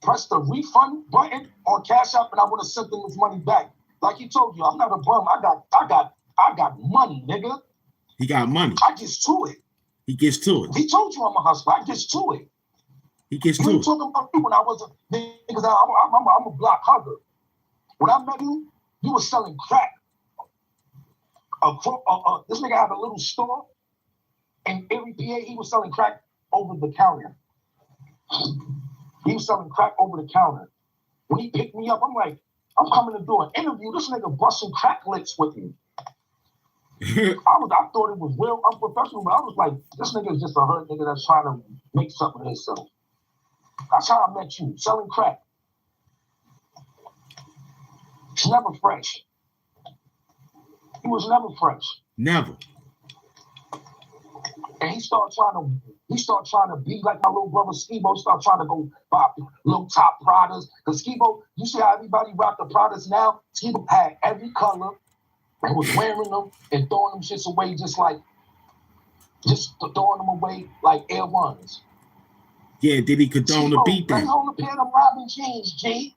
pressed the refund button on Cash App, and I would have sent him his money back. Like he told you, I'm not a bum. I got money, nigga. He got money. I gets to it. He gets to it. He told you I'm a hustler. I gets to it. He gets to You it. talking about me when I was a nigga. I'm a block hugger. When I met you, you was selling crack. This nigga had a little store in Erie, PA. He was selling crack over the counter. He was selling crack over the counter. When he picked me up, I'm like, I'm coming to do an interview. This nigga busting crack lips with me. I thought it was real unprofessional, but I was like, this nigga is just a hurt nigga that's trying to make something of himself. That's how I met you, selling crack. It's never fresh. He was never fresh. Never. And he started trying to be like my little brother Skibo. Started trying to go buy little top Pradas. Because Skibo, you see how everybody rock the Pradas now? Skibo had every color and was wearing them and throwing them shits away just throwing them away like Air Ones. Yeah, did he condone the beat that? that? Hold a pair of them Robin jeans, G.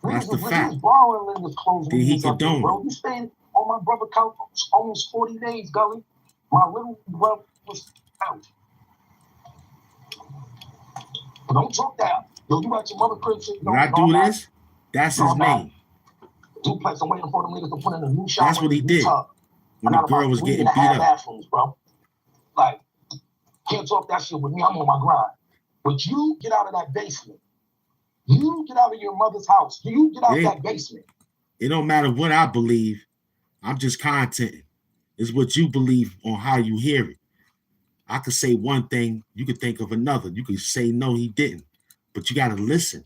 That's the fact. He was borrowing niggas' clothes. Did he condone bro? You stayed on my brother couch almost 40 days, Gully. My little brother was out. But don't talk that. Yo, you at your mother crib shit. When I do this, that's his name. Duplex, I'm waiting for them niggas to put in a new shower. That's what he did when the girl was getting beat up. Bathrooms, bro. Like, can't talk that shit with me. I'm on my grind. But you get out of that basement. You get out of your mother's house. You get out of that basement. It don't matter what I believe. I'm just content. It's what you believe on how you hear it. I could say one thing, you could think of another. You could say, no, he didn't. But you got to listen.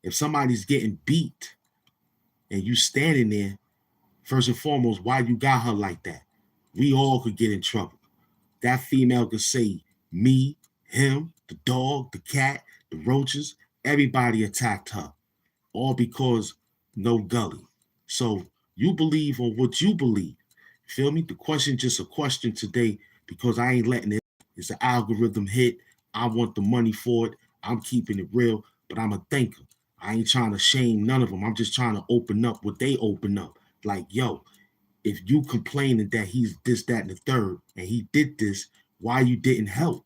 If somebody's getting beat and you standing there, first and foremost, why you got her like that? We all could get in trouble. That female could say, me, him, the dog, the cat, the roaches, everybody attacked her. All because no Gully. So you believe on what you believe. Feel me? The question just a question today because I ain't letting it. It's an algorithm hit. I want the money for it. I'm keeping it real, but I'm a thinker. I ain't trying to shame none of them. I'm just trying to open up what they open up. Like, yo, if you complaining that he's this, that, and the third, and he did this, why you didn't help?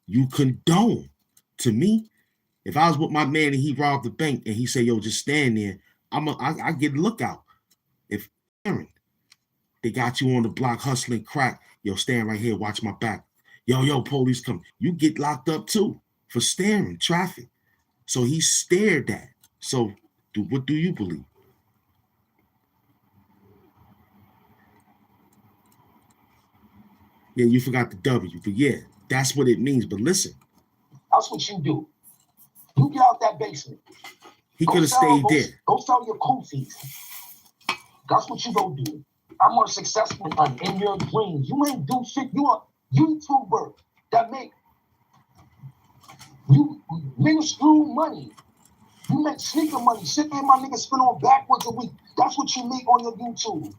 You condone. To me, if I was with my man and he robbed the bank and he said, yo, just stand there, I get lookout. If Aaron, they got you on the block hustling crack, yo, stand right here, watch my back. Yo, police come. You get locked up too for staring traffic. So he stared at. So what do you believe? Yeah, you forgot the W, but yeah, that's what it means. But listen. That's what you do. You get out that basement. He could have stayed there. Go sell your koofies. That's what you go do. I'm more successful in your dreams. You ain't do shit. You a YouTuber that make you minuscule money. You make sneaker money. Shit that my niggas spend on backwards a week. That's what you make on your YouTube.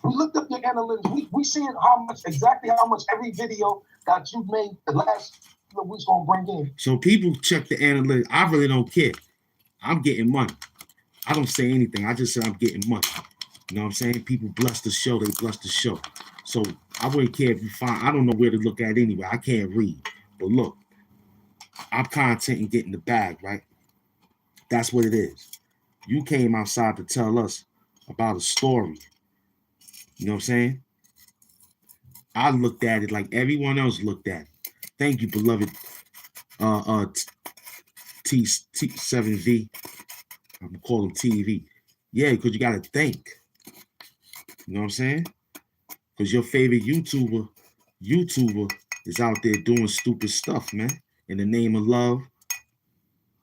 We looked up your analytics. We seen exactly how much every video that you made the last week's gonna bring in. So people check the analytics. I really don't care. I'm getting money. I don't say anything. I just say I'm getting money. You know what I'm saying? People bless the show. They bless the show. So I wouldn't care if you find. I don't know where to look at anyway. I can't read. But look, I'm content and getting the bag, right? That's what it is. You came outside to tell us about a story. You know what I'm saying? I looked at it like everyone else looked at it. Thank you, beloved T7V. I'm gonna call him TV. Yeah, because you gotta think. You know what I'm saying? Because your favorite YouTuber is out there doing stupid stuff, man. In the name of love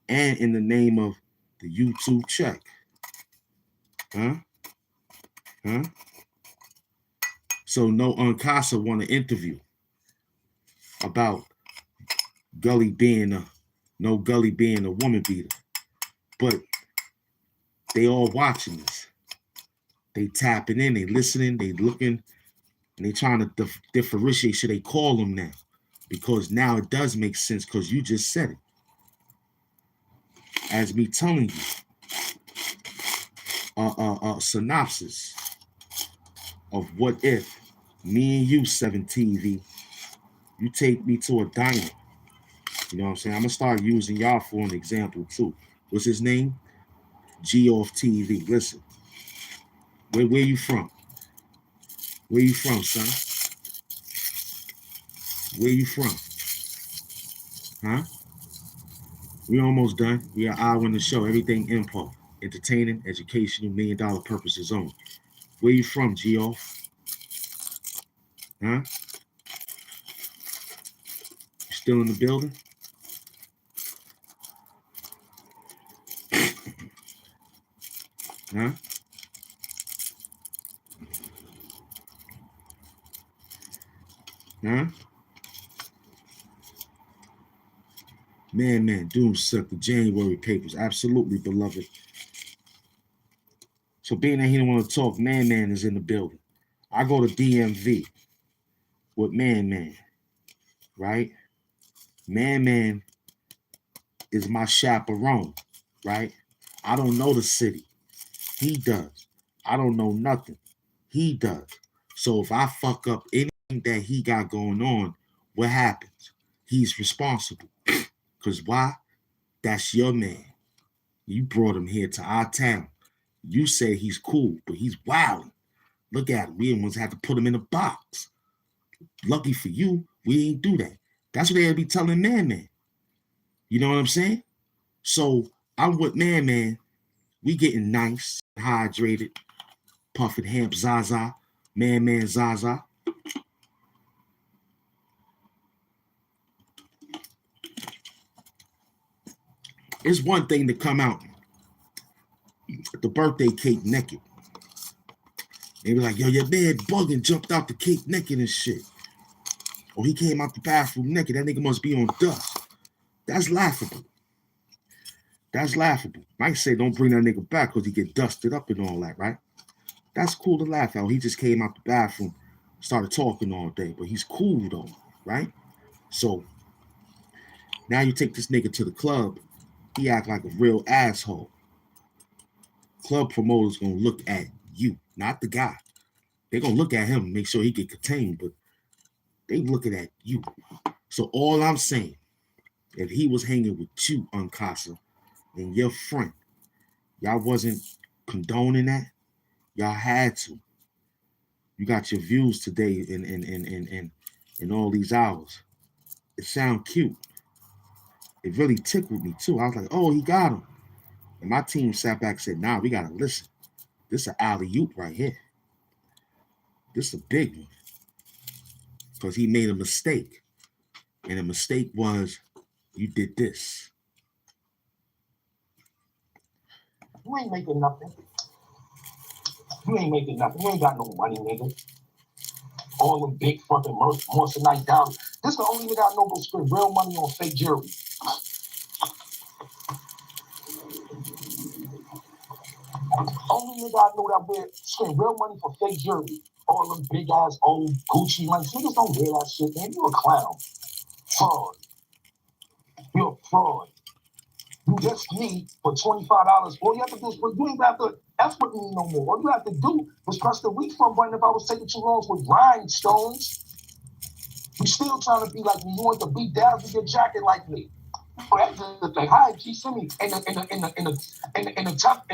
and in the name of the YouTube check. Huh? So no Uncasa want to interview about Gully being a woman beater. But they all watching this. They tapping in, they listening, they looking, and they trying to differentiate. Should they call them now? Because now it does make sense because you just said it. As me telling you, synopsis of what if me and you, 7TV, you take me to a diner. You know what I'm saying? I'm going to start using y'all for an example too. What's his name? G off TV. Listen, where you from? Where you from, son? Where you from? Huh? We almost done. We are hour in the show. Everything info. Entertaining, educational, $1 million purposes only. Where you from, G off? Huh? You still in the building? Huh? Huh? Man, Doom suck the January papers. Absolutely, beloved. So being that he don't want to talk, Man is in the building. I go to DMV with Man, right? Man is my chaperone, right? I don't know the city. He does. I don't know nothing. He does. So if I fuck up anything that he got going on, what happens? He's responsible. Because why? That's your man. You brought him here to our town. You say he's cool, but he's wild. Look at him. We almost had to put him in a box. Lucky for you, we ain't do that. That's what they'll be telling Man. You know what I'm saying? So I'm with Man. We getting nice, hydrated, puffing Hamp Zaza, Man Zaza. It's one thing to come out at the birthday cake naked. They be like, yo, your man bugging jumped out the cake naked and shit. Or he came out the bathroom naked. That nigga must be on dust. That's laughable. That's laughable. Mike say don't bring that nigga back because he get dusted up and all that, right? That's cool to laugh at. He just came out the bathroom, started talking all day, but he's cool though, right? So now you take this nigga to the club, he act like a real asshole. Club promoters gonna look at you, not the guy. They're gonna look at him and make sure he get contained, but they looking at you. So all I'm saying, if he was hanging with you, Uncasa, and your friend, y'all wasn't condoning that. Y'all had to. You got your views today in all these hours. It sound cute. It really tickled me too. I was like, oh, he got him. And my team sat back and said, nah, we gotta listen. This is an alley-oop right here. This is a big one. Because he made a mistake. And the mistake was you did this. You ain't making nothing. You ain't making nothing. You ain't got no money, nigga. All them big fucking Moissanite dollars. This the only nigga I know go spend real money on fake jewelry. Only nigga I know that spend real money for fake jewelry. All them big ass old Gucci links. Niggas don't wear that shit, man. You a clown. Fraud. You're a fraud. You just need for $25. All you have to do is, you ain't have to F with me no more. All you have to do is press the refund button if I was taking 2 loans with rhinestones. You still trying to be like me. You want to be down with your jacket like me. Oh, that's the thing. Hi, G, send me in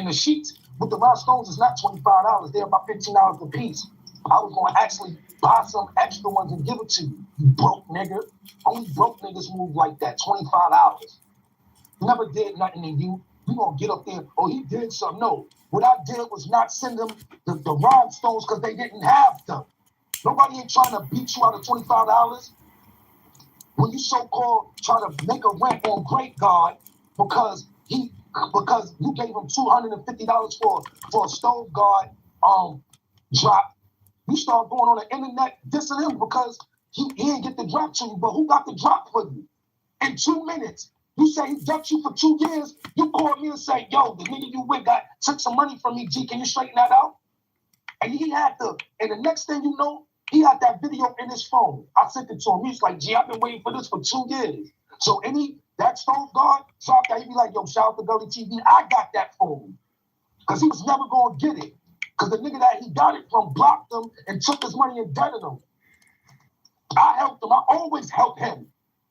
the sheets with the rhinestones is not $25. They're about $15 a piece. I was going to actually buy some extra ones and give it to you. You broke nigga. Only broke niggas move like that. $25. Never did nothing to you. You gonna get up there, oh, he did something. No, what I did was not send them the rhinestones because they didn't have them. Nobody ain't trying to beat you out of $25 when you so-called try to make a rent on Great God because you gave him $250 for a stove guard drop. You start going on the internet dissing him because he didn't get the drop to you, but who got the drop for you? In 2 minutes. You say he ducked you for 2 years. You call me and say, yo, the nigga you with took some money from me, G. Can you straighten that out? And and the next thing you know, he had that video in his phone. I sent it to him. He's like, G, I've been waiting for this for 2 years. So that stove guard dropped that, he'd be like, yo, shout out to Gully TV. I got that phone. Because he was never going to get it. Because the nigga that he got it from blocked him and took his money and deaded him. I helped him. I always help him.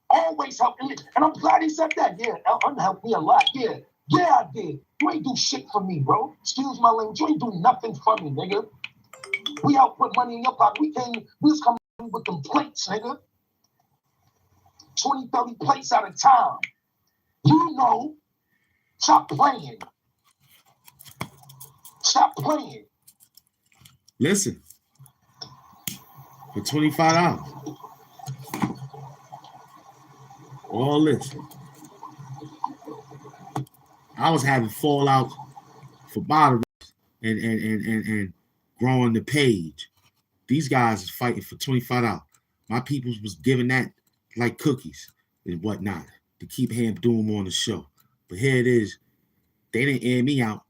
Always helping me. And I'm glad he said that. Yeah, Elton helped me a lot. Yeah, I did. You ain't do shit for me, bro. Excuse my language. You ain't do nothing for me, nigga. We helped put money in your pocket. We was coming with them plates, nigga. 20, 30 plates at a time. You know. Stop playing. Stop playing. Listen. For $25. All this. I was having fallout for moderators and growing the page. These guys is fighting for $25. My people was giving that like cookies and whatnot to keep Hamp doing on the show. But here it is. They didn't air me out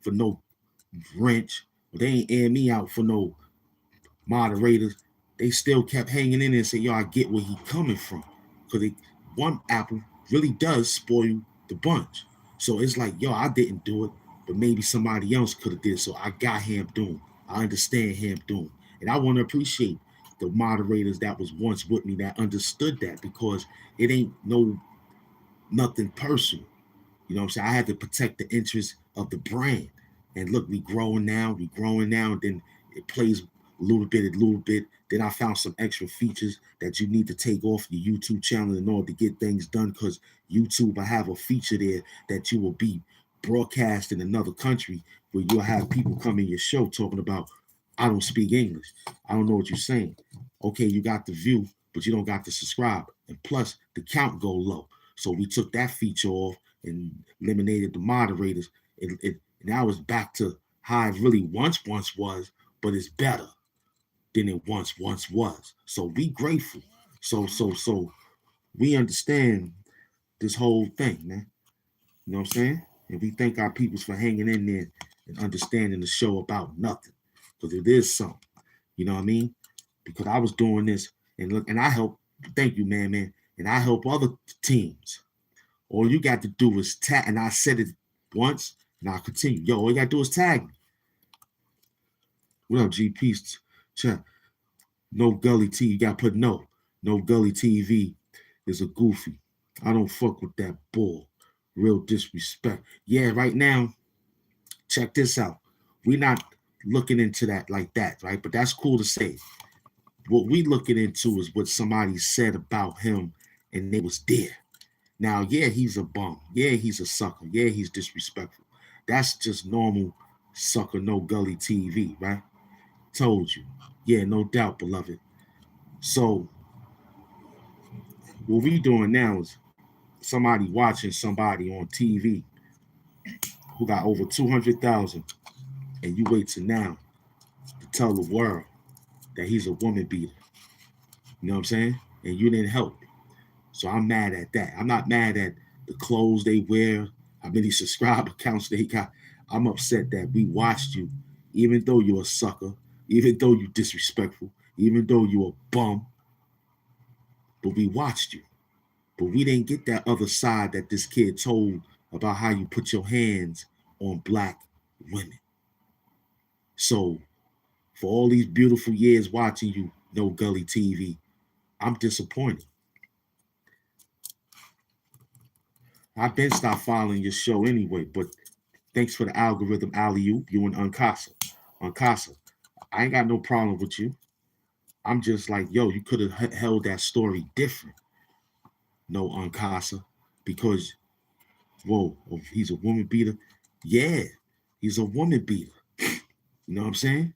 for no wrench. They ain't air me out for no moderators. They still kept hanging in there and say, yo, I get where he coming from. Because one apple really does spoil the bunch. So it's like, yo, I didn't do it, but maybe somebody else could have did it. So I got Hamp doing. I understand Hamp doing. And I want to appreciate the moderators that was once with me that understood that, because it ain't nothing personal. You know what I'm saying? I had to protect the interest of the brand. And look, we growing now, and then it plays a little bit. Then I found some extra features that you need to take off your YouTube channel in order to get things done, because YouTube, I have a feature there that you will be broadcast in another country where you'll have people come in your show talking about, I don't speak English. I don't know what you're saying. Okay, you got the view, but you don't got to subscribe. And plus, the count go low. So we took that feature off and eliminated the moderators. It now it's back to how it really once was, but it's better than it once was. So be grateful. So we understand this whole thing, man. You know what I'm saying? And we thank our peoples for hanging in there and understanding the show about nothing, because it is something. You know what I mean? Because I was doing this and look, and I help. Thank you, man. And I help other teams. All you got to do is tag, and I said it once, and I'll continue. Yo, all you got to do is tag me. What up, GP? Chat. No Gully TV. You got to put no. No Gully TV is a goofy. I don't fuck with that bull. Real disrespect. Yeah, right now, check this out. We're not looking into that like that, right? But that's cool to say. What we looking into is what somebody said about him, and they was there. Now, yeah, he's a bum. Yeah, he's a sucker. Yeah, he's disrespectful. That's just normal sucker, no Gully TV, right? Told you. Yeah, no doubt, beloved. So what we doing now is somebody watching somebody on TV who got over 200,000, and you wait till now tell the world that he's a woman beater. You know what I'm saying? And you didn't help. So I'm mad at that. I'm not mad at the clothes they wear, how many subscriber accounts they got. I'm upset that we watched you, even though you're a sucker, even though you're disrespectful, even though you're a bum. But we watched you. But we didn't get that other side that this kid told about how you put your hands on black women. So for all these beautiful years watching you, No Gully TV, I'm disappointed. I've been stopped following your show anyway, but thanks for the algorithm, alley-oop, you and Uncasa. Uncasa, I ain't got no problem with you. I'm just like, yo, you could have held that story different. No Uncasa, because, whoa, oh, he's a woman beater. Yeah, he's a woman beater. You know what I'm saying?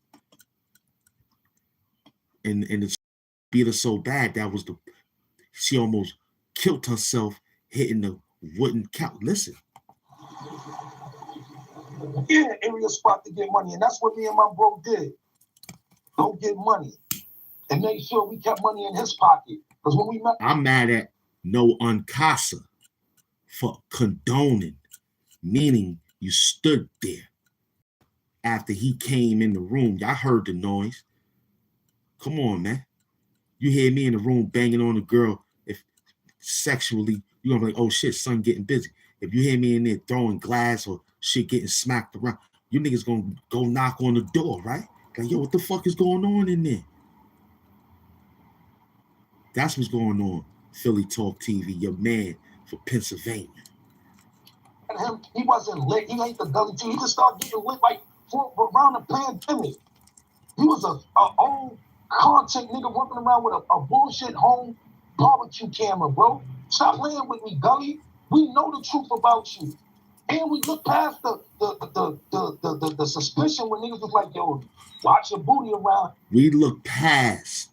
And it's beat her so bad that was she almost killed herself hitting the wooden couch. Listen. Yeah, area spot to get money, and that's what me and my bro did. Go get money, and make sure we kept money in his pocket. Because when we met, I'm mad at No Uncasa for condoning, meaning you stood there after he came in the room. Y'all heard the noise. Come on, man. You hear me in the room banging on a girl, if sexually, you're gonna be like, oh shit, son getting busy. If you hear me in there throwing glass or shit getting smacked around, you niggas gonna go knock on the door, right? Like, yo, what the fuck is going on in there? That's what's going on. Philly Talk TV, your man for Pennsylvania. him, he wasn't lit. He ain't the Gully TV. He just started getting lit like around the pandemic. He was a old content nigga working around with a bullshit home barbecue camera, bro. Stop playing with me, Gully. We know the truth about you. And we look past the suspicion when niggas was like, yo, watch your booty around. We look past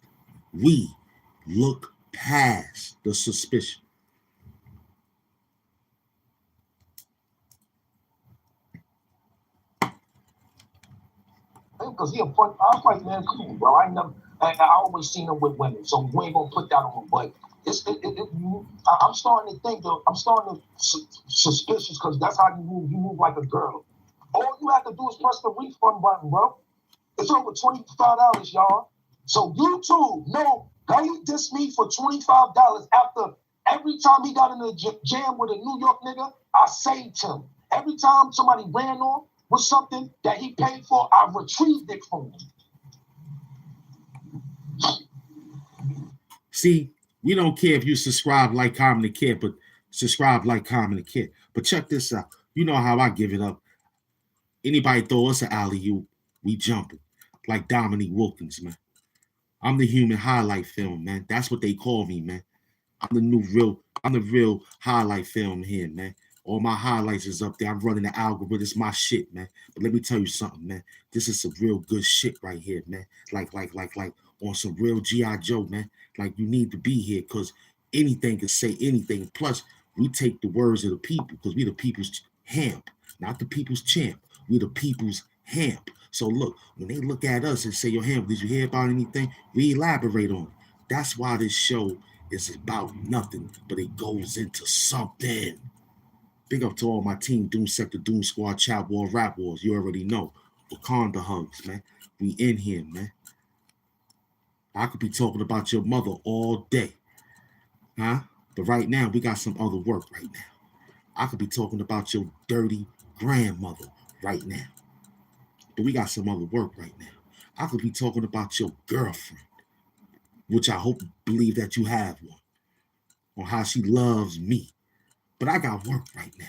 the suspicion. Because he a fun, I was like, man, come on, bro. I always seen him with women, so we ain't gonna put that on him. But I'm starting to think, I'm starting to suspicious because that's how you move. You move like a girl. All you have to do is press the refund button, bro. It's over $25, y'all. So YouTube, no, Gully dissed me for $25 after every time he got in a jam with a New York nigga, I saved him. Every time somebody ran off with something that he paid for, I retrieved it from him. See, we don't care if you subscribe, like, comment, and care, but subscribe, like, comment, and care. But check this out. You know how I give it up. Anybody throw us an alley-oop, we jumping. Like Dominique Wilkins, man. I'm the human highlight film, man. That's what they call me, man. I'm the real highlight film here, man. All my highlights is up there. I'm running the algorithm. It's my shit, man. But let me tell you something, man. This is some real good shit right here, man. Like on some real G.I. Joe, man. Like, you need to be here because anything can say anything. Plus, we take the words of the people because we the people's Hamp, not the people's champ. We the people's Hamp. So look, when they look at us and say, yo, Hamp, did you hear about anything? We elaborate on it. That's why this show is about nothing, but it goes into something. Big up to all my team, Doom Sector, Doom Squad, Chat War, Rap Wars. You already know. Wakanda hugs, man. We in here, man. I could be talking about your mother all day. Huh? But right now, we got some other work right now. I could be talking about your dirty grandmother right now. But we got some other work right now. I could be talking about your girlfriend, which I hope, believe that you have one, on how she loves me. But I got work right now.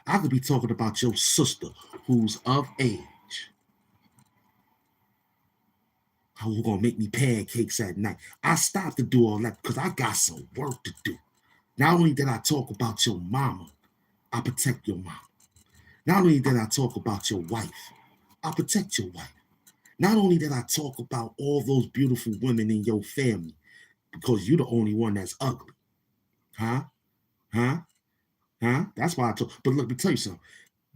I could be talking about your sister who's of age, who's gonna make me pancakes at night. I stopped to do all that because I got some work to do. Not only did I talk about your mama, I protect your mama. Not only did I talk about your wife, I protect your wife. Not only did I talk about all those beautiful women in your family, because you're the only one that's ugly. Huh? Huh? Huh? That's why I told. But let me tell you something.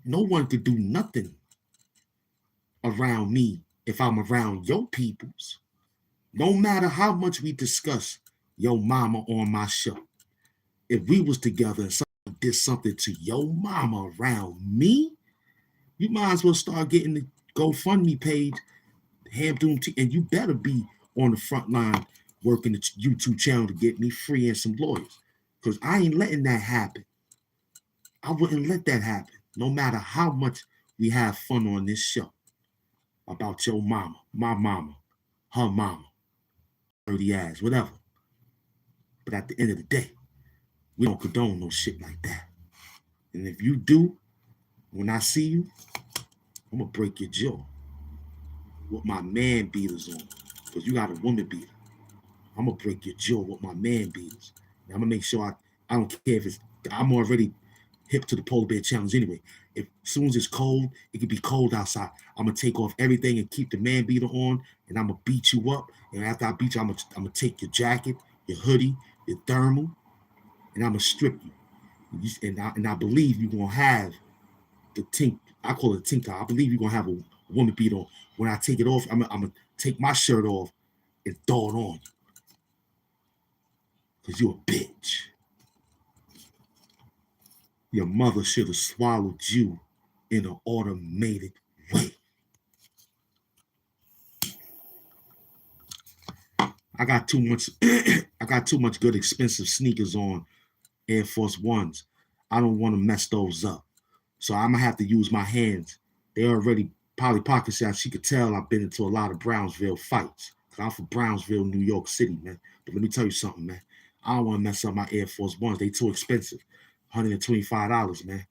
No one could do nothing around me if I'm around your peoples, no matter how much we discuss your mama on my show, if we was together and someone did something to your mama around me, you might as well start getting the GoFundMe page, Hamp, and you better be on the front line working the YouTube channel to get me free and some lawyers. Because I ain't letting that happen. I wouldn't let that happen, no matter how much we have fun on this show about your mama, my mama, her mama, dirty ass, whatever. But at the end of the day, we don't condone no shit like that. And if you do, when I see you, I'm gonna break your jaw with my man beaters on. Because you got a woman beater. I'm gonna break your jaw with my man beaters. And I'm gonna make sure I don't care if it's, I'm already hip to the polar bear challenge anyway. If as soon as it's cold, it could be cold outside. I'm gonna take off everything and keep the man beater on, and I'm gonna beat you up. And after I beat you, I'm gonna take your jacket, your hoodie, your thermal, and I'm gonna strip you. And I believe you're gonna have the tink. I call it a tink top. I believe you're gonna have a woman beater on. When I take it off, I'm gonna take my shirt off and throw it on you. Because you're a bitch. Your mother should have swallowed you in an automated way. I got too much good expensive sneakers on, Air Force Ones. I don't want to mess those up. So I'm gonna have to use my hands. They already, Polly Pocket said she could tell I've been into a lot of Brownsville fights. Cause I'm from Brownsville, New York City, man. But let me tell you something, man. I don't want to mess up my Air Force Ones. They too expensive. $125, man.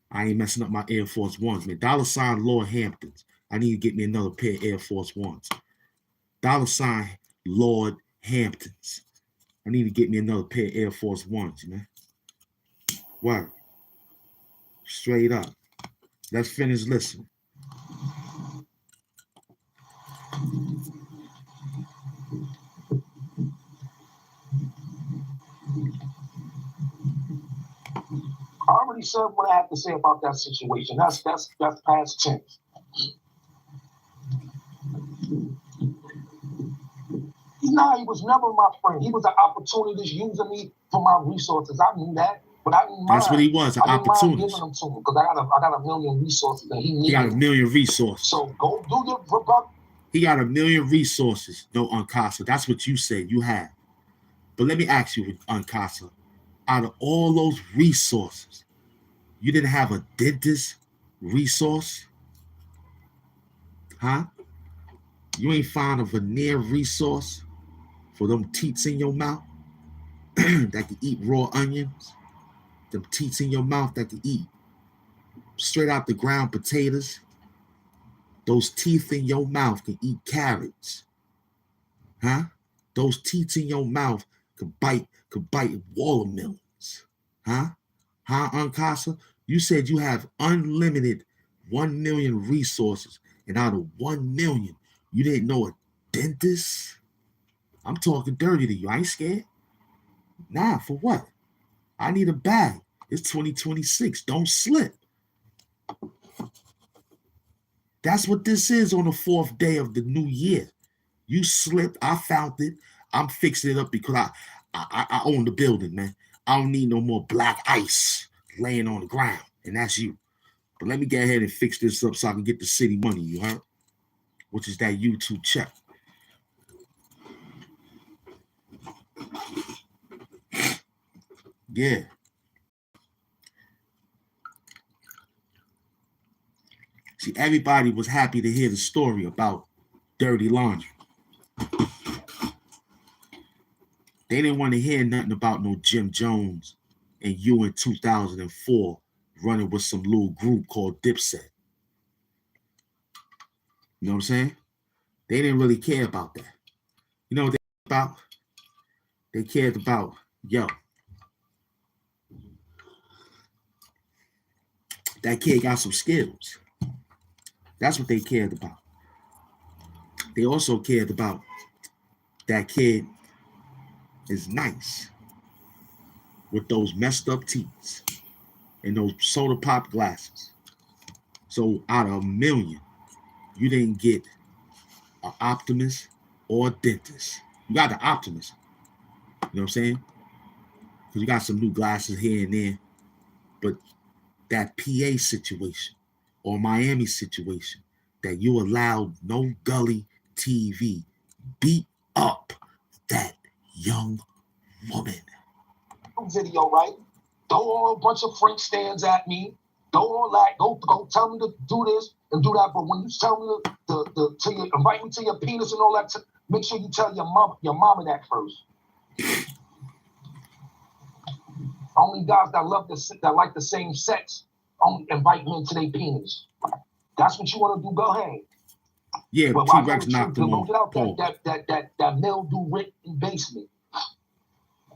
I ain't messing up my Air Force Ones, man. $ Lord Hamptons. I need to get me another pair of Air Force Ones. $ Lord Hamptons. I need to get me another pair of Air Force Ones, man. Word. Straight up. Let's finish listening. I already said what I have to say about that situation. That's past tense. Nah, he was never my friend. He was an opportunist using me for my resources. I knew that, but I didn't mind. That's what he was, an opportunist. I didn't mind giving them to him because I got a million resources and he needed. He got a million resources. So go do your rebuttal. He got a million resources, no Uncasa. That's what you said you have. But let me ask you, Uncasa, out of all those resources, you didn't have a dentist resource? Huh? You ain't found a veneer resource for them teats in your mouth that can eat raw onions? Them teats in your mouth that can eat straight out the ground potatoes? Those teeth in your mouth can eat carrots? Huh? Those teeth in your mouth could bite watermelons? Huh? Huh, Uncasa? You said you have unlimited 1 million resources, and out of 1 million, you didn't know a dentist? I'm talking dirty to you. I ain't scared. Nah, for what? I need a bag. It's 2026. Don't slip. That's what this is on the 4th day of the new year. You slipped. I found it. I'm fixing it up because I own the building, man. I don't need no more black ice laying on the ground, and that's you. But let me get ahead and fix this up so I can get the city money, you heard? Which is that YouTube check. Yeah. See, everybody was happy to hear the story about dirty laundry. They didn't want to hear nothing about no Jim Jones and you in 2004 running with some little group called Dipset. You know what I'm saying? They didn't really care about that. You know what they cared about? They cared about, yo, that kid got some skills. That's what they cared about. They also cared about that kid is nice with those messed up teeth and those soda pop glasses. So out of 1 million, you didn't get an optimist or a dentist. You got the optimist. You know what I'm saying? Because you got some new glasses here and there. But that PA situation or Miami situation that you allowed no gully TV beat up that young woman. Video, right? Throw a bunch of Frank stands at me. Throw all that. Go tell me to do this and do that. But when you tell me to invite me to your penis and all that, make sure you tell your mama that first. Only guys that like the same sex only invite men to their penis. That's what you want to do. Go ahead. Yeah, but T-Rex knocked him off. Get out that mildew-ridden basement.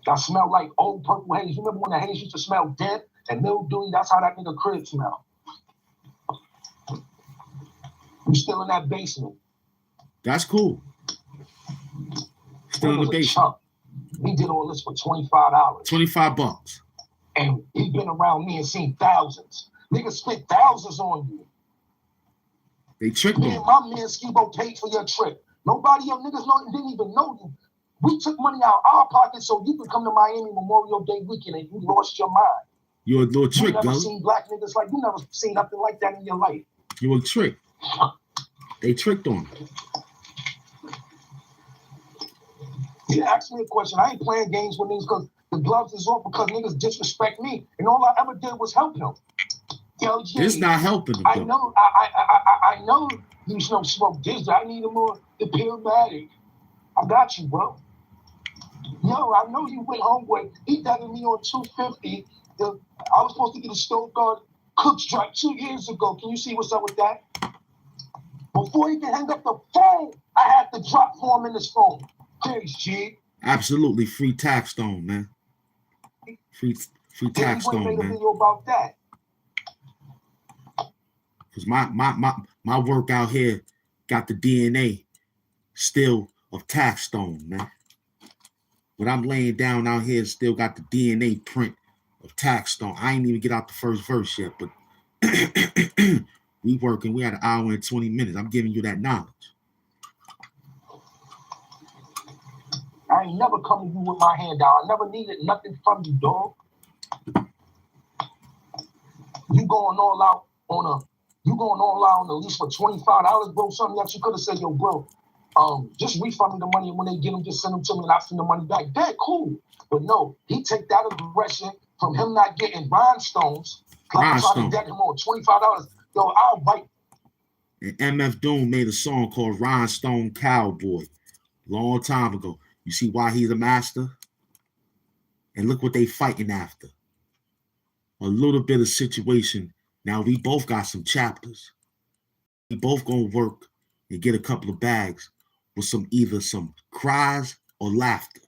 That smell like old purple haze. You remember when the haze used to smell dead and mildew? That's how that nigga crib smell. You still in that basement. That's cool. Still in the basement. He did all this for $25. $25. And he been around me and seen thousands. Niggas spent thousands on you. They tricked me. My man Skibo paid for your trip. Nobody of niggas didn't even know you. We took money out of our pockets so you could come to Miami Memorial Day weekend and you lost your mind. You're a little trick, You never seen black niggas like you never seen nothing like that in your life. You're a trick. They tricked on you. You asked me a question. I ain't playing games with niggas because the gloves is off because niggas disrespect me. And all I ever did was help him. Yo, Jay, this not helping him. I know I know you smoke this. I need a more the Pillmatic. I got you, bro. Yo, I know you went home with he dugging me on 250. I was supposed to get a Stove Guard Cook's drop 2 years ago. Can you see what's up with that? Before he can hang up the phone, I had to drop for him in his phone. Thanks, G. Absolutely free Taxstone, man. Free Taxstone, man. Made a video about that. Cause my work out here got the DNA still of Taxstone, man. What I'm laying down out here still got the DNA print of Taxstone. I ain't even get out the first verse yet, but we working. We had an hour and 20 minutes. I'm giving you that knowledge. I ain't never come to you with my hand down. I never needed nothing from you, dog. You going all out on the lease for $25, bro. Something that you could have said, yo, bro, just refund me the money, and when they get them, just send them to me and I'll send the money back. That cool. But no, he take that aggression from him not getting rhinestones. Like trying to deck him on $25. Yo, I'll bite. And MF Doom made a song called Rhinestone Cowboy long time ago. You see why he's a master? And look what they fighting after. A little bit of situation. Now we both got some chapters. We both gonna work and get a couple of bags with either some cries or laughter.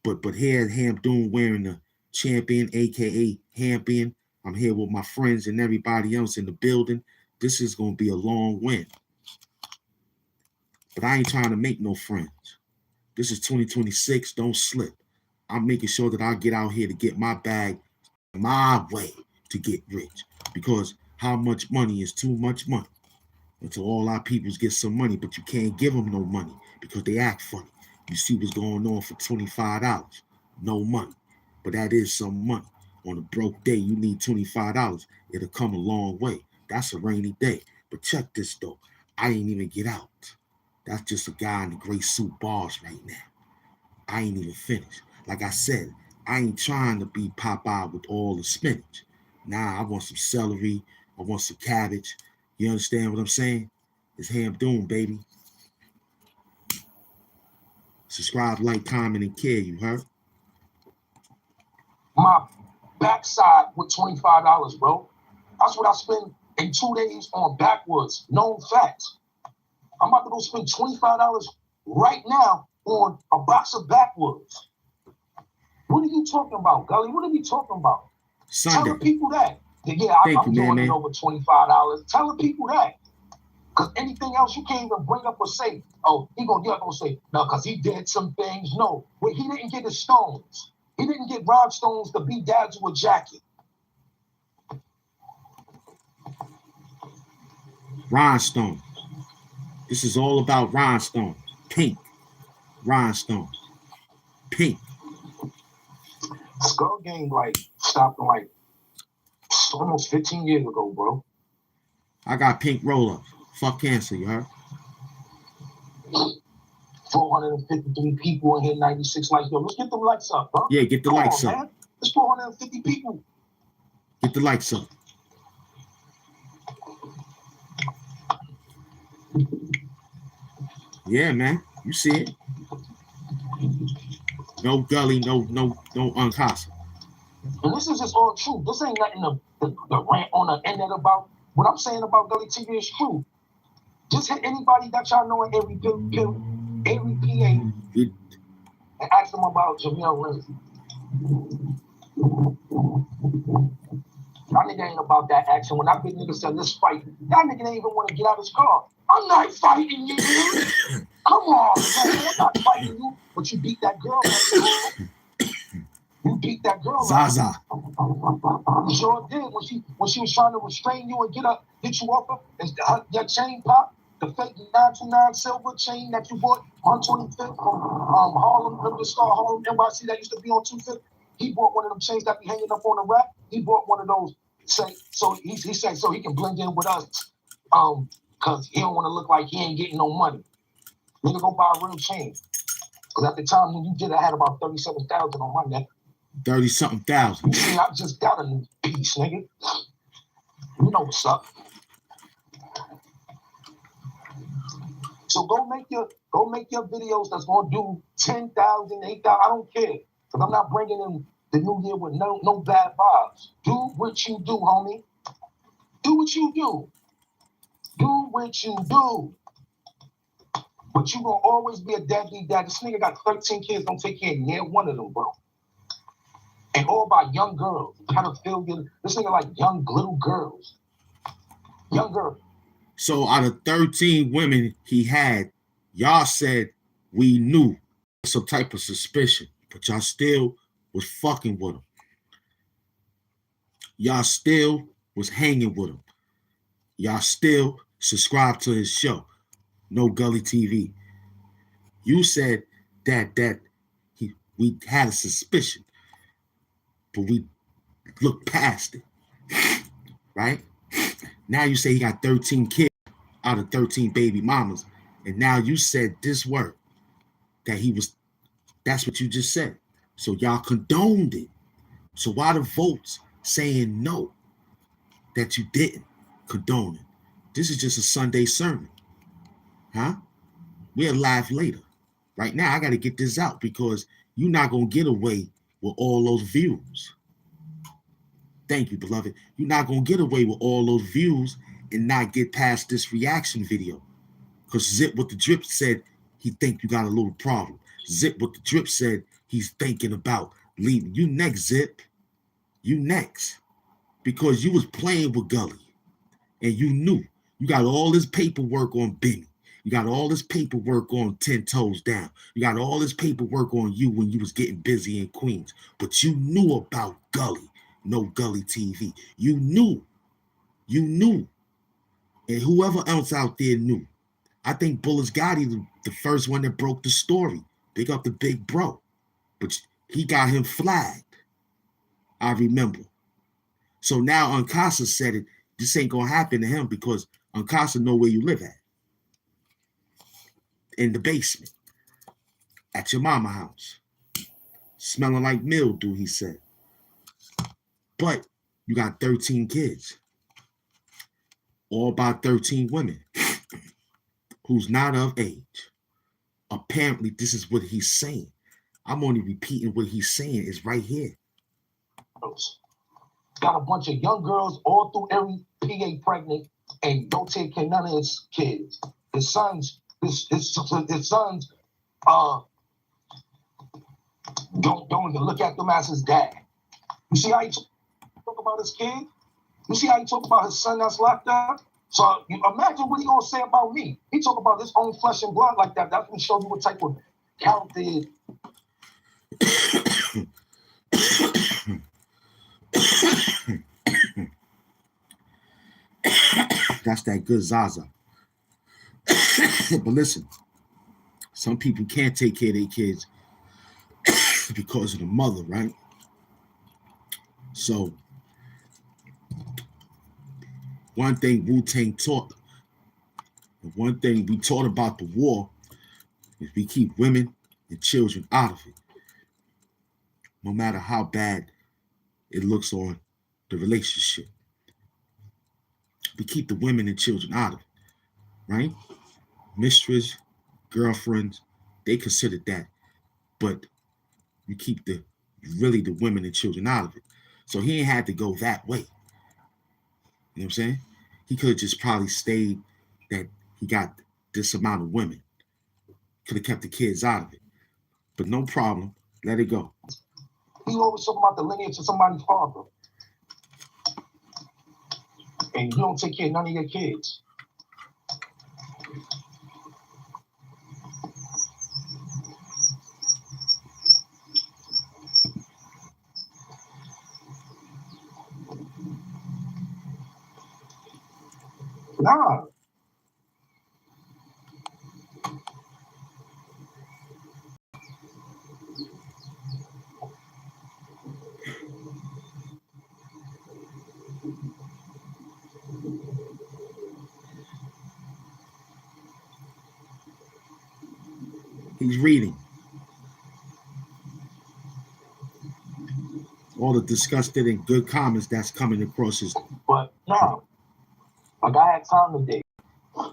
But here Hamp Doom wearing the champion, aka Hampion. I'm here with my friends and everybody else in the building. This is gonna be a long win. But I ain't trying to make no friends. This is 2026. Don't slip. I'm making sure that I get out here to get my bag my way to get rich. Because how much money is too much money? Until all our peoples get some money, but you can't give them no money because they act funny. You see what's going on for $25. No money. But that is some money. On a broke day, you need $25. It'll come a long way. That's a rainy day. But check this though. I ain't even get out. That's just a guy in the gray suit bars right now. I ain't even finished. Like I said, I ain't trying to be Popeye with all the spinach. Nah, I want some celery. I want some cabbage. You understand what I'm saying? It's Hamp Doom, baby. Subscribe, like, comment, and care, you heard? My backside with $25, bro. That's what I spend in 2 days on backwoods. Known facts. I'm about to go spend $25 right now on a box of backwoods. What are you talking about, Gully? What are we talking about? Sunday. Tell the people that. Yeah, I'm doing it over $25. Tell the people that. Because anything else you can't even bring up or say, oh, he gonna get up and say, no, because he did some things. No, well, he didn't get his stones. He didn't get rhinestones to be dad's with a jacket. Rhinestone. This is all about rhinestone. Pink. Rhinestone. Pink. Skull Gang like stopped like almost 15 years ago, bro. I got pink roll-ups. Fuck cancer, you heard? 453 people in here, 96 likes. Yo, let's get them likes up, bro. Yeah, get the Come likes on, up. Man. It's 450 people. Get the likes up. Yeah, man. You see it. No gully, no uncasa. And this is just all true. This ain't nothing to rant on the internet about. What I'm saying about Gully TV is true. Just hit anybody that y'all know in every PA and ask them about Jamel Lindsay. That nigga ain't about that action. When that big nigga said, let's fight, that nigga didn't even want to get out his car. I'm not fighting you. Come on, man. I'm not fighting you. But you beat that girl. You beat that girl. Zaza. You sure did. When she was trying to restrain you and get you off her, and your chain pop, the fake 929 silver chain that you bought on 25th from Harlem, remember the Star Harlem NYC that used to be on 25th? He bought one of them chains that be hanging up on the rack. He bought one of those. So he said so he can blend in with us, cause he don't want to look like he ain't getting no money. Nigga, go buy a real chain. Cause at the time when you did, I had about 37,000 on my neck. 30-something thousand. You see, I just got a new piece, nigga. You know what's up. So go make your videos that's gonna do 10,000, 8,000. I don't care, cause I'm not bringing in the new year with no bad vibes. Do what you do, homie. Do what you do. Do what you do. But you gonna always be a deadbeat dad. This nigga got 13 kids. Don't take care of near one of them, bro. And all by young girls. Pedophilia. This nigga like young little girls. Young girls. So out of 13 women he had, y'all said we knew some type of suspicion, but y'all still was fucking with him. Y'all still was hanging with him. Y'all still subscribed to his show, No Gully TV. You said that we had a suspicion, but we looked past it, right? Now you say he got 13 kids out of 13 baby mamas, and now you said this word that that's what you just said. So y'all condoned it. So why the votes saying no, that you didn't condone it? This is just a Sunday sermon, huh? We'll laugh later. Right now, I got to get this out because you're not going to get away with all those views. Thank you, beloved. You're not going to get away with all those views and not get past this reaction video. Because Zip with the Drip said he think you got a little problem. Zip with the Drip said he's thinking about leaving. You next, Zip. You next. Because you was playing with Gully. And you knew. You got all this paperwork on Benny. You got all this paperwork on 10 Toes Down. You got all this paperwork on you when you was getting busy in Queens. But you knew about Gully. No Gully TV. You knew. You knew. And whoever else out there knew. I think Bullets Gotti, the first one that broke the story. Big up the big bro. But he got him flagged. I remember. So now Uncasa said it. This ain't going to happen to him because Uncasa know where you live at. In the basement. At your mama house. Smelling like mildew, he said. But you got 13 kids. All by 13 women. Who's not of age. Apparently, this is what he's saying. I'm only repeating what he's saying is right here. Got a bunch of young girls all through every PA pregnant and don't take care of none of his kids. His sons don't even look at them as his dad. You see how he talk about his kid? You see how he talk about his son that's locked up? So you imagine what he gonna say about me. He talk about his own flesh and blood like that. That's gonna show you what type of character he is. That's that good Zaza. But listen, some people can't take care of their kids because of the mother, right? So one thing Wu-Tang taught, one thing we taught about the war is we keep women and children out of it, no matter how bad it looks on the relationship. We keep the women and children out of it, right? Mistress, girlfriends, they consider that, but you keep the women and children out of it. So he ain't had to go that way. You know what I'm saying? He could have just probably stayed that he got this amount of women. Could have kept the kids out of it. But no problem. Let it go. He always talking about the lineage of somebody's father. And you don't take care of none of your kids. Nah. He's reading. All the disgusted and good comments that's coming across his. But nah. Like I had time today. I'm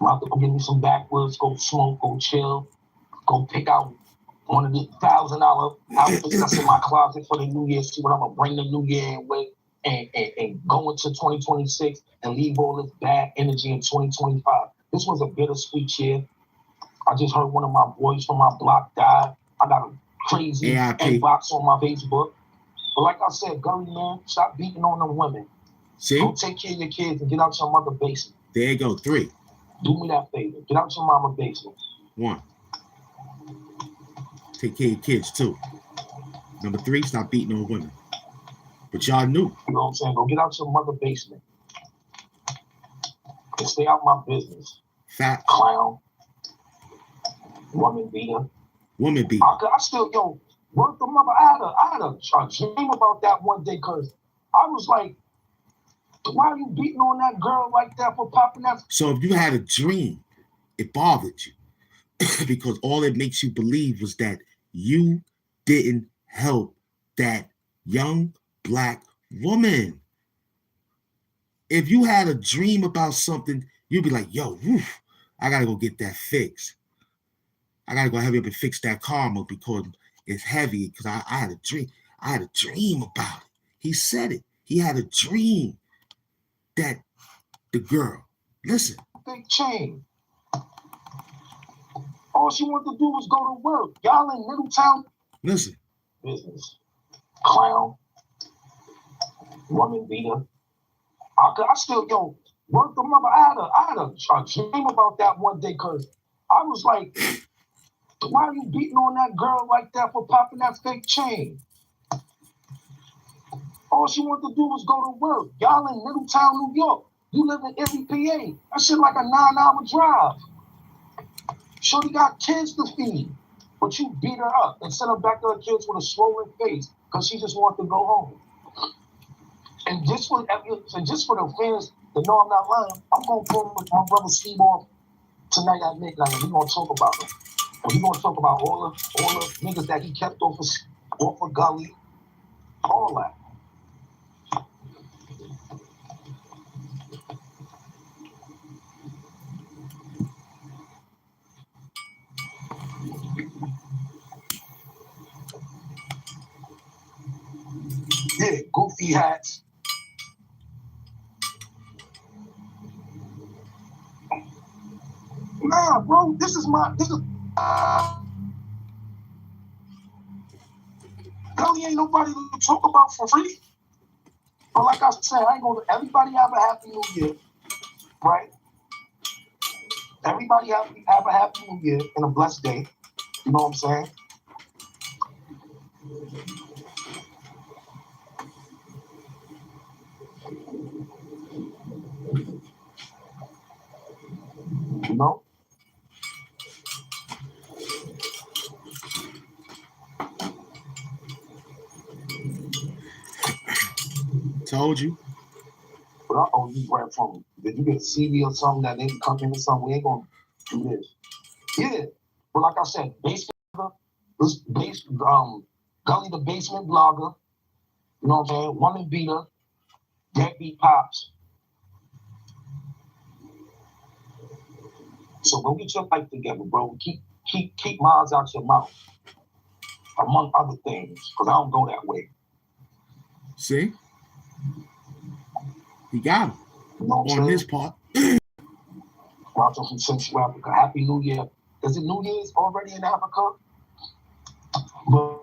about to go get me some backwoods, go smoke, go chill, go pick out one of the $1,000 outfits that's in my closet for the New Year, see what I'm gonna bring the New Year in with, and go into 2026 and leave all this bad energy in 2025. This was a bittersweet year. I just heard one of my boys from my block died. I got a crazy inbox on my Facebook. But like I said, Gully man, stop beating on them women. See? Go take care of your kids and get out your mother basement. There you go, 3. Do me that favor. Get out your mama basement. 1. Take care of your kids, 2. Number 3, stop beating on women. But y'all knew. You know what I'm saying? Go get out your mother basement. And stay out my business. Fat. Clown. Woman beater. Woman beater. I still, word the mother. I had a dream about that one day because I was like, why are you beating on that girl like that for popping that? So if you had a dream, it bothered you because all it makes you believe was that you didn't help that young black woman. If you had a dream about something, you'd be like, yo, woof, I gotta go get that fixed. I gotta go hurry up and fix that karma because it's heavy. Because I had a dream. I had a dream about it. He said it. He had a dream that the girl, listen. Big chain. All she wanted to do was go to work. Y'all in Middletown. Listen. Business. Clown. Woman beater. I still, word the mother. I had a dream about that one day because I was like, why are you beating on that girl like that for popping that fake chain? All she wanted to do was go to work. Y'all in Middletown, New York. You live in Erie, PA. That shit like a 9-hour drive. Shorty got kids to feed. But you beat her up and sent her back to her kids with a swollen face because she just wanted to go home. And just for the fans to know I'm not lying, I'm going to pull my brother Steve off tonight at midnight and we're going to talk about him. And we're going to talk about all the niggas that he kept off of Gully, all that. Yeah, goofy hats. Nah, bro, this is Gully ain't nobody to talk about for free. But like I said, everybody have a happy new year, right? Everybody have a happy new year and a blessed day. You know what I'm saying? You know? Told you. But I owe you right from him. Did you get a CD or something that they can come in or something? We ain't gonna do this. Yeah. But like I said, Gully the basement blogger, you know what I'm saying? Woman beater, deadbeat pops. So go get your life together, bro. Keep miles out your mouth, among other things, because I don't go that way. See? He got him. You know what I'm On saying? this part. Watching from Central Africa. Happy New Year. Is it New Year's already in Africa? But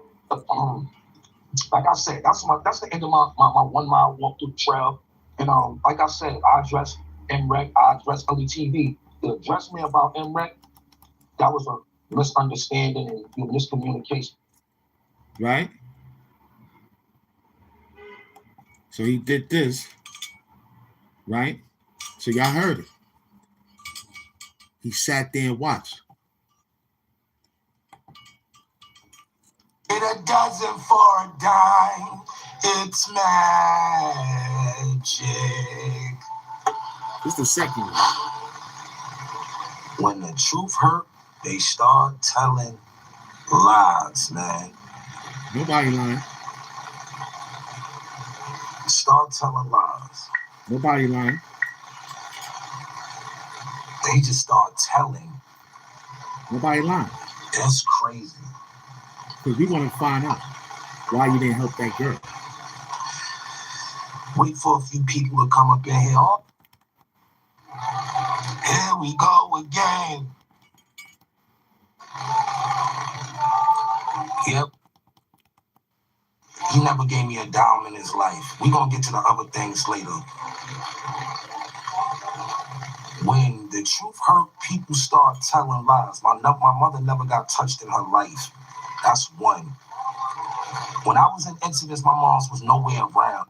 like I said, that's the end of my 1 mile walk through the trail. And like I said, I address MREC, I address LETV. To address me about MREC, that was a misunderstanding and miscommunication. Right? So he did this. Right? So y'all heard it. He sat there and watched. It a dozen for a dime. It's magic. This is the second one. When the truth hurt, they start telling lies, man. Nobody lying. Start telling lies. Nobody lying. They just start telling. Nobody lying. That's crazy. Because we want to find out why you didn't help that girl. Wait for a few people to come up in here. Oh, here we go again. Yep. He never gave me a dime in his life. We're going to get to the other things later. When the truth hurt, people start telling lies. My mother never got touched in her life. That's one. When I was in incidents, my mom was nowhere around.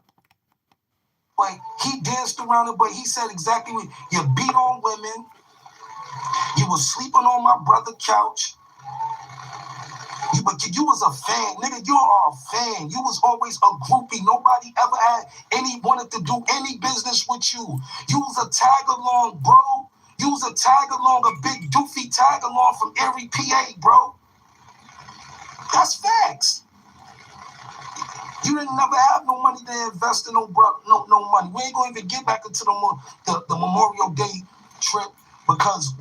But he danced around it, but he said exactly what you beat on women. You was sleeping on my brother's couch. You was a fan, nigga. You are a fan. You was always a groupie. Nobody ever wanted to do any business with you. You was a tag along, bro. You was a tag along, a big doofy tag along from Erie, PA, bro. That's facts. You didn't never have no money to invest in no money. We ain't gonna even get back into the Memorial Day trip because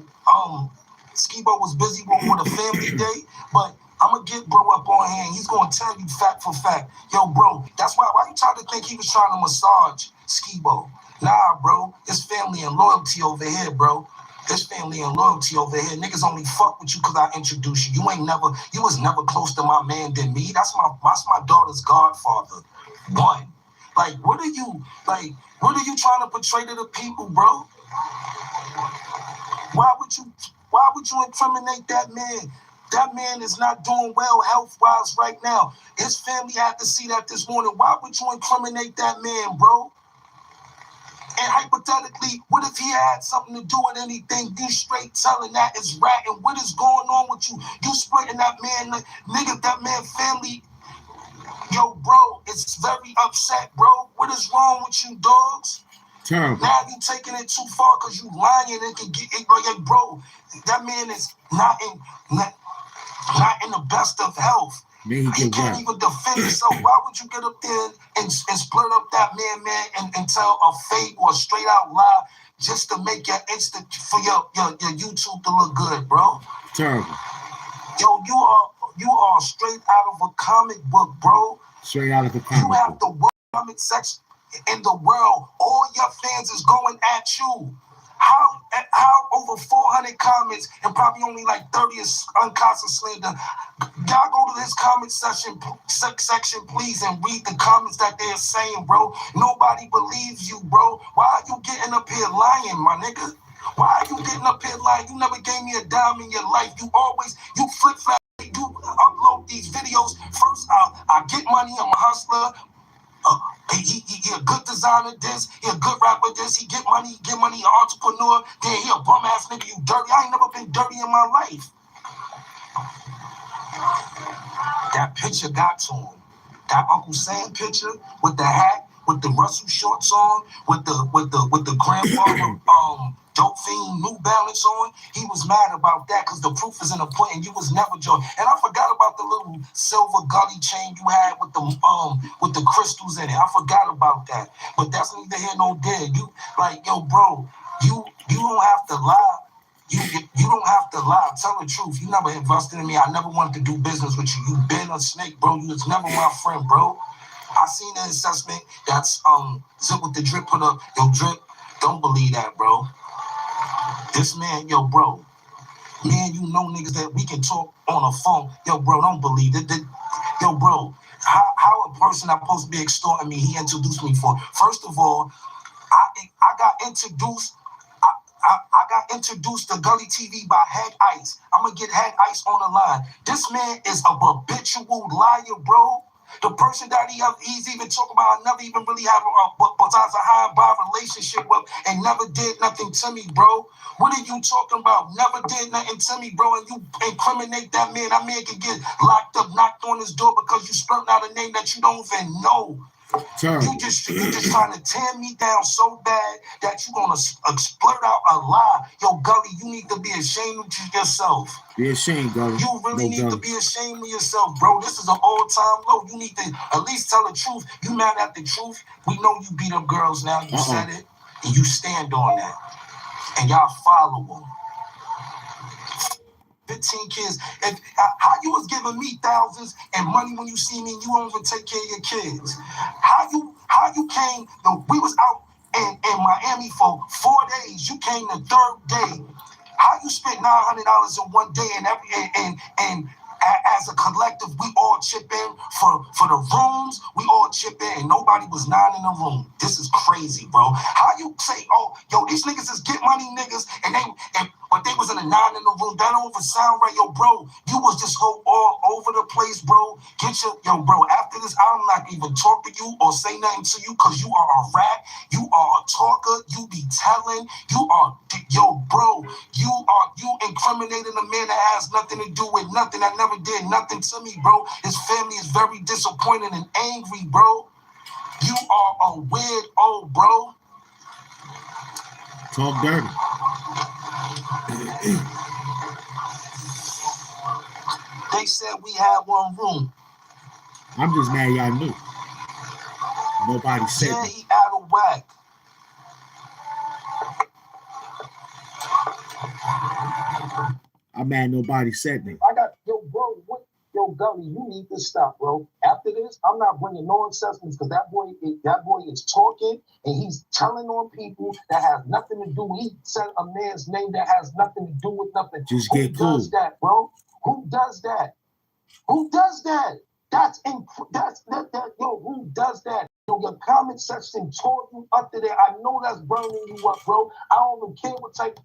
Skibo was busy with a family day, but I'm gonna get bro up on hand. He's gonna tell you fact for fact. Yo, bro, that's why you try to think he was trying to massage Skibo. Nah, bro, it's family and loyalty over here, bro. There's family and loyalty over here. Niggas only fuck with you because I introduced you. You was never close to my man than me. That's my daughter's godfather. One. Like, what are you trying to portray to the people, bro? Why would you incriminate that man? That man is not doing well health-wise right now. His family had to see that this morning. Why would you incriminate that man, bro? And hypothetically, what if he had something to do with anything? You straight telling that is rat. And what is going on with you? You splitting that man, nigga, that man family. Yo, bro, it's very upset, bro. What is wrong with you, dogs? Terrible. Now you taking it too far because you lying and can get it. Like, bro, that man is not in the best of health. He can't even defend himself. Why would you get up there and split up that man, and tell a fake or a straight out lie just to make your for your YouTube to look good, bro? Terrible. Yo, you are straight out of a comic book, bro. Straight out of a comic book. You have the worst comic section in the world. All your fans is going at you. How over 400 comments and probably only like 30 is unconscious slander. Y'all go to this comment section, please, and read the comments that they're saying, bro. Nobody believes you, bro. Why are you getting up here lying, my nigga? Why are you getting up here lying? You never gave me a dime in your life. You flip-flop. You upload these videos. First, I get money. I'm a hustler. He a good designer, this, he a good rapper, this, he get money, an entrepreneur, then he a bum ass nigga, you dirty. I ain't never been dirty in my life. That picture got to him. That Uncle Sam picture with the hat, with the Russell shorts on, with the grandfather Dope Fiend New Balance on. He was mad about that because the proof is in the pudding. You was never joy. And I forgot about the little silver gully chain you had with the crystals in it. I forgot about that. But that's neither here nor there. You like, yo, bro, you don't have to lie. You don't have to lie. Tell the truth. You never invested in me. I never wanted to do business with you. You been a snake, bro. You was never my friend, bro. I seen the assessment that's Zip with the Drip put up. Yo, Drip, don't believe that, bro. This man, yo, bro. Man, you know niggas that we can talk on a phone. Yo, bro, don't believe it. Yo, bro, how a person that's supposed to be extorting me, he introduced me for? First of all, I got introduced. I got introduced to Gully TV by Head Ice. I'm going to get Head Ice on the line. This man is a habitual liar, bro. The person that he's even talking about, I never even really have besides a high-bar relationship with, and never did nothing to me, bro. What are you talking about? Never did nothing to me, bro, and you incriminate that man. That man can get locked up, knocked on his door because you spurting out a name that you don't even know. You just trying to tear me down so bad that you gonna splurt out a lie. Yo, Gully, you need to be ashamed of yourself. Be ashamed, Gully. You really need to be ashamed of yourself, bro. This is an all-time low. You need to at least tell the truth. You mad at the truth? We know you beat up girls now. You said it, and you stand on that. And y'all follow them. 15 kids. And how you was giving me thousands and money when you see me and you don't even take care of your kids? How you came, we was out in Miami for 4 days. You came the third day. How you spent $900 in one day and as a collective, we all chip in for the rooms. We all chip in, and nobody was nine in the room. This is crazy, bro. How you say, oh, yo, these niggas is get money niggas, but they was in a nine in the room. That don't even sound right, yo, bro. You was just all over the place, bro. Yo, bro. After this, I'm not even talk to you or say nothing to you because you are a rat. You are a talker. You be telling. You are, yo, bro. You incriminating a man that has nothing to do with nothing. That never did nothing to me, bro. His family is very disappointed and angry, bro. You are a weirdo, bro. Talk dirty. They said we had one room. I'm just mad y'all knew. Nobody said yeah, that. He out of whack. I'm mad nobody said that. I got, yo, bro, yo, Gully, you need to stop, bro. After this, I'm not bringing no assessments because that boy is talking and he's telling on people that has nothing to do. He said a man's name that has nothing to do with nothing. Just get cool. Who does that, bro? Who does that? Who does that? Yo, who does that? Yo, your comment section tore you up to there. I know that's burning you up, bro. I don't even care what type.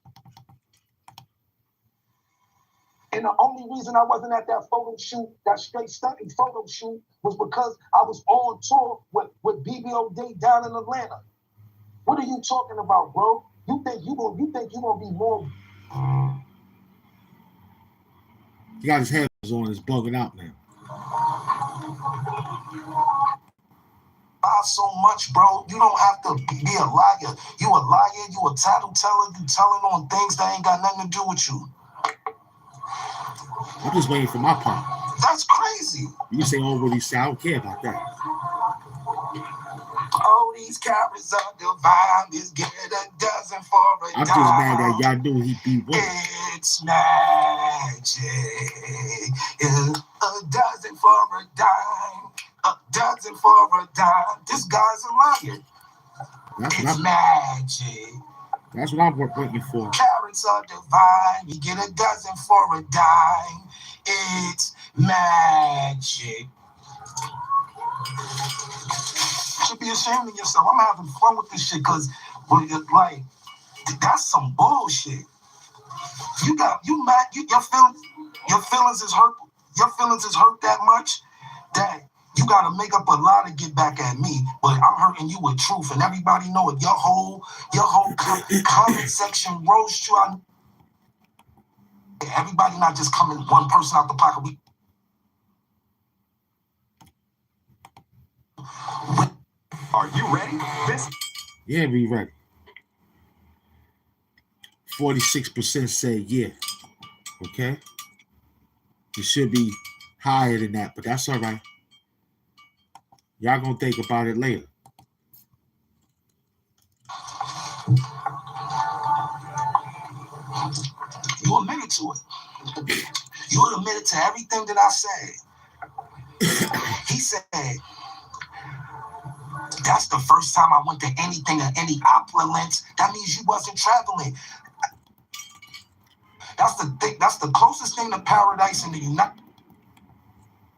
And the only reason I wasn't at that photo shoot, that straight stunting photo shoot, was because I was on tour with BBO Day down in Atlanta. What are you talking about, bro? You think you gonna be more? He got his headphones on. It's bugging out now. So much, bro. You don't have to be a liar. You a liar. You a tattle teller. You telling on things that ain't got nothing to do with you. I'm just waiting for my part. That's crazy. You say all what he said. I don't care about that. Oh, these carrots are divine. Just get a dozen for a dime. I'm just mad that y'all knew he beat women. It's magic. A dozen for a dime. A dozen for a dime. This guy's a liar. It's magic. That's what I'm waiting for. Carrots are divine. You get a dozen for a dime. It's magic. You should be ashamed of yourself. I'm having fun with this shit because, like, that's some bullshit. You mad? Your feelings is hurt. Your feelings is hurt that much that you gotta make up a lie to get back at me. But I'm hurting you with truth, and everybody know it. Your whole comment section roast you. Everybody not just coming one person out the pocket. Are you ready? Yeah, we ready. 46% said yeah. Okay. It should be higher than that, but that's all right. Y'all gonna think about it later. You admitted to it. You admitted to everything that I said. He said, that's the first time I went to anything or any opulence. That means you wasn't traveling. That's the thing. That's the closest thing to paradise in the United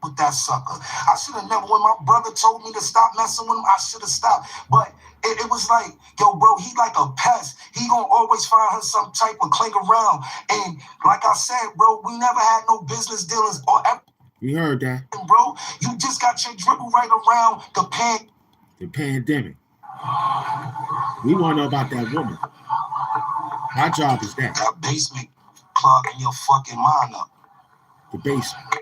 with that sucker. I should have never, when my brother told me to stop messing with him, I should have stopped. But it was like, yo, bro, he like a pest. He gonna always find her some type of cling around. And like I said, bro, we never had no business dealings or ever. You heard that. Bro, you just got your dribble right around the pandemic. We want to know about that woman. My job is that. That basement clogging your fucking mind up. The basement.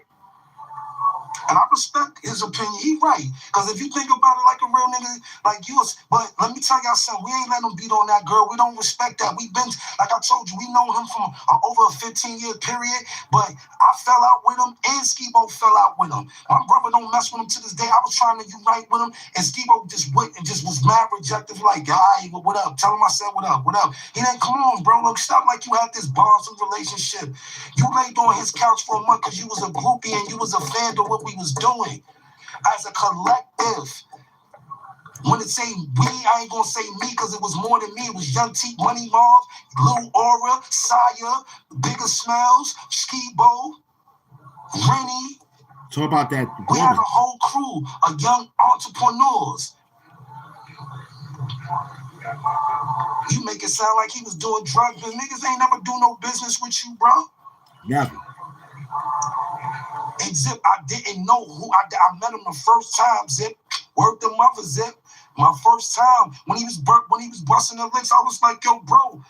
And I respect his opinion. He right. Because if you think about it like a real nigga, like you, but let me tell y'all something. We ain't let him beat on that girl. We don't respect that. We've been, like I told you, we known him from over a 15-year period. But I fell out with him and Skibo fell out with him. My brother don't mess with him to this day. I was trying to unite with him and Skibo just went and just was mad rejective. Like, "Guy, what up?" Tell him I said, what up? He didn't come on, bro. Look, stop like you had this bond relationship. You laid on his couch for a month because you was a groupie and you was a fan of what we was doing as a collective. When it say we, I ain't gonna say me because it was more than me. It was Young T, Money Marv, Lil Aura, Saya, Bigger Smells, Skibo, Rennie. Talk about that woman. We had a whole crew of young entrepreneurs. You make it sound like he was doing drugs, but niggas ain't never do no business with you, bro. Never. And Zip, I didn't know who I met him the first time. Zip, worked the mother. Zip, my first time when he was busting the licks, I was like, yo, bro.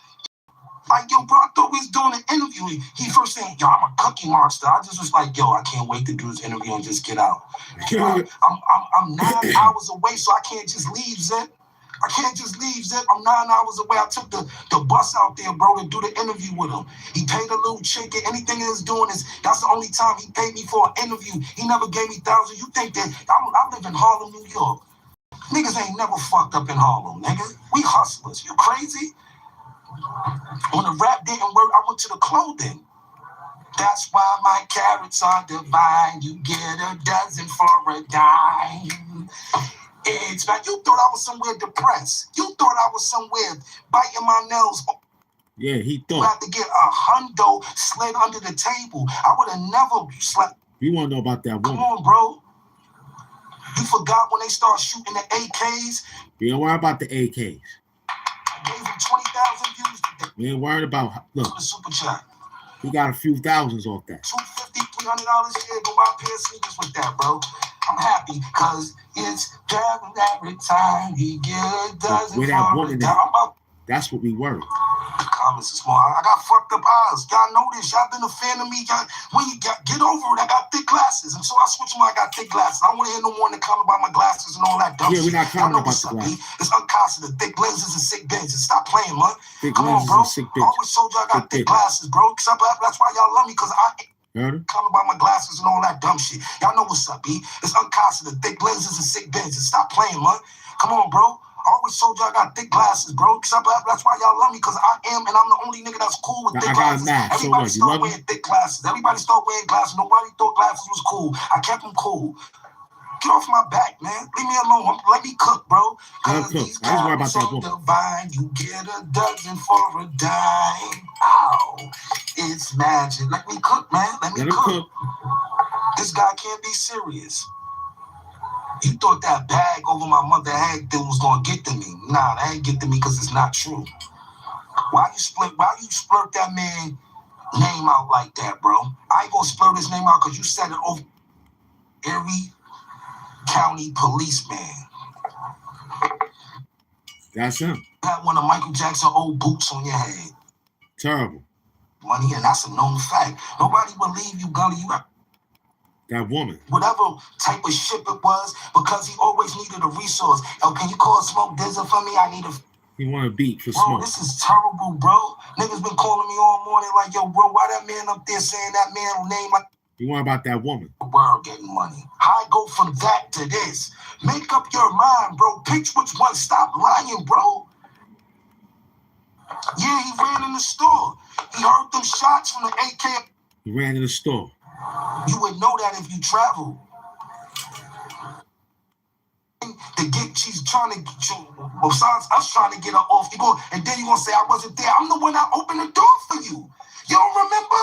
Like, yo, bro, I thought we was doing an interview. He first said, yo, I'm a cookie monster. I just was like, yo, I can't wait to do this interview and just get out. I'm 9 hours away, so I can't just leave, Zip. I can't just leave, Zip. I'm 9 hours away. I took the bus out there, bro, to do the interview with him. He paid a little chicken. Anything he was doing that's the only time he paid me for an interview. He never gave me thousands. You think that I live in Harlem, New York. Niggas ain't never fucked up in Harlem, nigga. We hustlers. You crazy? When the rap didn't work, I went to the clothing. That's why my carrots are divine. You get a dozen for a dime. It's bad. You thought I was somewhere depressed. You thought I was somewhere biting my nails. Yeah, he thought. You had to get a hundo slid under the table. I would have never slept. We want to know about that woman. Come on, bro. You forgot when they start shooting the AKs? We ain't worried about the AKs. I gave him 20,000 views today. We ain't worried about, look. To the super chat. He got a few thousands off that. $250, $300 a year. Go buy a pair of sneakers with that, bro. I'm happy because it's driving every time he get a dozen. With that woman, that's what we worry. Comments is small. I got fucked up eyes. Y'all know this. Y'all been a fan of me. When you get over it, I got thick glasses. And so I switched when I got thick glasses. I don't want to hear no more in the comment about my glasses and all that dumb shit. Yeah, we're not commenting about the glasses. It's unconstant. Thick lenses and sick benches. Stop playing, man. Thick Come on, bro. I always told you I got thick glasses, bro. That's why y'all love me, because I comment about my glasses and all that dumb shit. Y'all know what's up, B. It's unconstant. Thick lenses and sick benches. Stop playing, man. Come on, bro. I always told you I got thick glasses, bro. That's why y'all love me, because I am, and I'm the only nigga that's cool with thick glasses. Everybody started wearing thick glasses. Everybody started wearing glasses. Nobody thought glasses was cool. I kept them cool. Get off my back, man. Leave me alone. Let me cook, bro. Let him cook. I just worry about that woman. Divine. You get a dozen for a dime. Ow. It's magic. Let me cook, man. Let me cook. This guy can't be serious. You thought that bag over my mother's head that was gonna get to me. Nah, that ain't get to me because it's not true. Why you splurt that man name out like that, bro? I ain't gonna splurt his name out because you said it over Erie County policeman. That's him. You had one of Michael Jackson old boots on your head. Terrible. Money, and that's a known fact. Nobody believe you, Gully. You got That woman. Whatever type of ship it was, because he always needed a resource. Yo, can you call Smoke Dizzle for me? I need a... He want a beat for Bro, Smoke. this is terrible, bro. Niggas been calling me all morning like, yo, bro, why that man up there saying that man name like... You want about that woman. The world getting money. How I go from that to this? Make up your mind, bro. Pick which one. Stop lying, bro. Yeah, he ran in the store. He heard them shots from the AK. He ran in the store. You would know that if you travel. She's trying to get you, besides us trying to get her off, you go, and then you're going to say, I wasn't there. I'm the one that opened the door for you. You don't remember?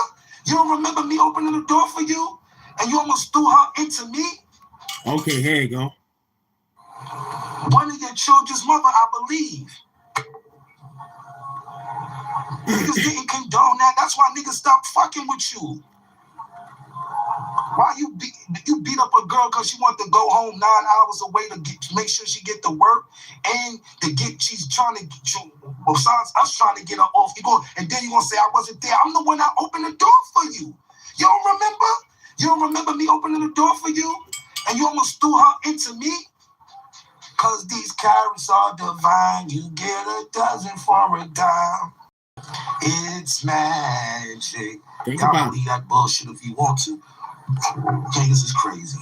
You don't remember me opening the door for you? And you almost threw her into me? Okay, here you go. One of your children's mother, I believe. Niggas didn't condone that. That's why niggas stopped fucking with you. Why you beat up a girl because she wanted to go home 9 hours away to make sure she get to work, and she's trying to get you, besides us trying to get her off, you go, and then you're gonna say I wasn't there. I'm the one that opened the door for you. You don't remember? You don't remember me opening the door for you? And you almost threw her into me? Cause these carrots are divine. You get a dozen for a dime. It's magic. Think Y'all about believe that bullshit if you want to. Niggas is crazy.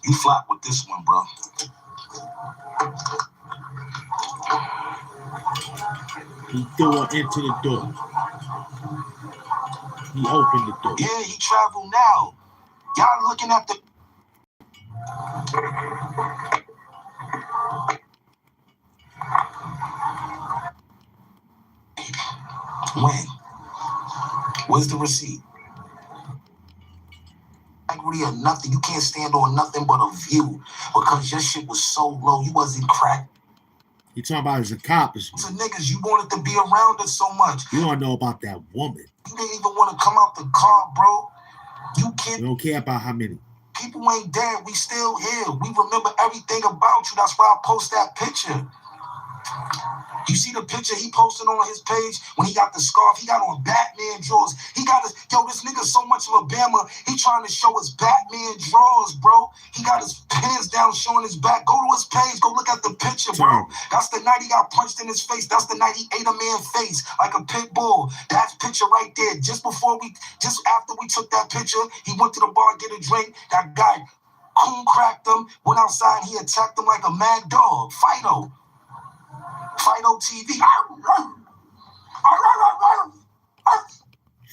You flop with this one, bro. He threw her into the door. He opened the door. Yeah, he traveled now. Y'all looking at the... When? Where's the receipt? Integrity or nothing. You can't stand on nothing but a view because your shit was so low. You wasn't cracked. You talking about his accomplishment. So niggas, you wanted to be around us so much. You don't know about that woman. You didn't even want to come out the car, bro. You can't. You don't care about how many. People ain't dead. We still here. We remember everything about you. That's why I post that picture. You see the picture he posted on his page when he got the scarf? He got on Batman drawers. He got his, this nigga so much of a Bama, he trying to show his Batman drawers, bro. He got his pants down showing his back. Go to his page. Go look at the picture, bro. That's the night he got punched in his face. That's the night he ate a man's face like a pit bull. That picture right there. Just after we took that picture, he went to the bar and get a drink. That guy coon cracked him, went outside, he attacked him like a mad dog. Fido TV.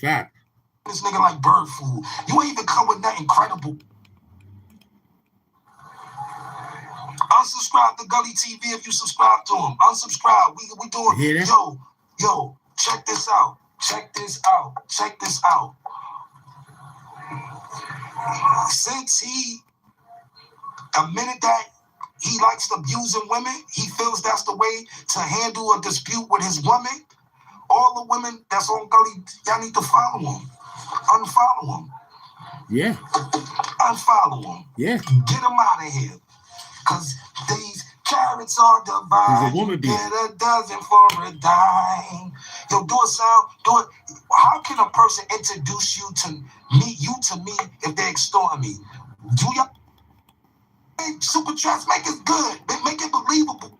Fact. This nigga like bird food. You ain't even come with nothing credible. Unsubscribe to Gully TV if you subscribe to him. Unsubscribe. We doing. Hear that? Yo, check this out. Check this out. Check this out. Since he admitted that he likes abusing women, he feels that's the way to handle a dispute with his woman. All the women that's on Gully, y'all need to follow him. Unfollow him. Yeah. Unfollow him. Yeah. Get him out of here. Because these carrots are divine. He's a woman being. Get a dozen for a dime. Yo, do a sound. Do it. How can a person introduce you to me if they extort me? Do y'all super chats make it good? Make it believable.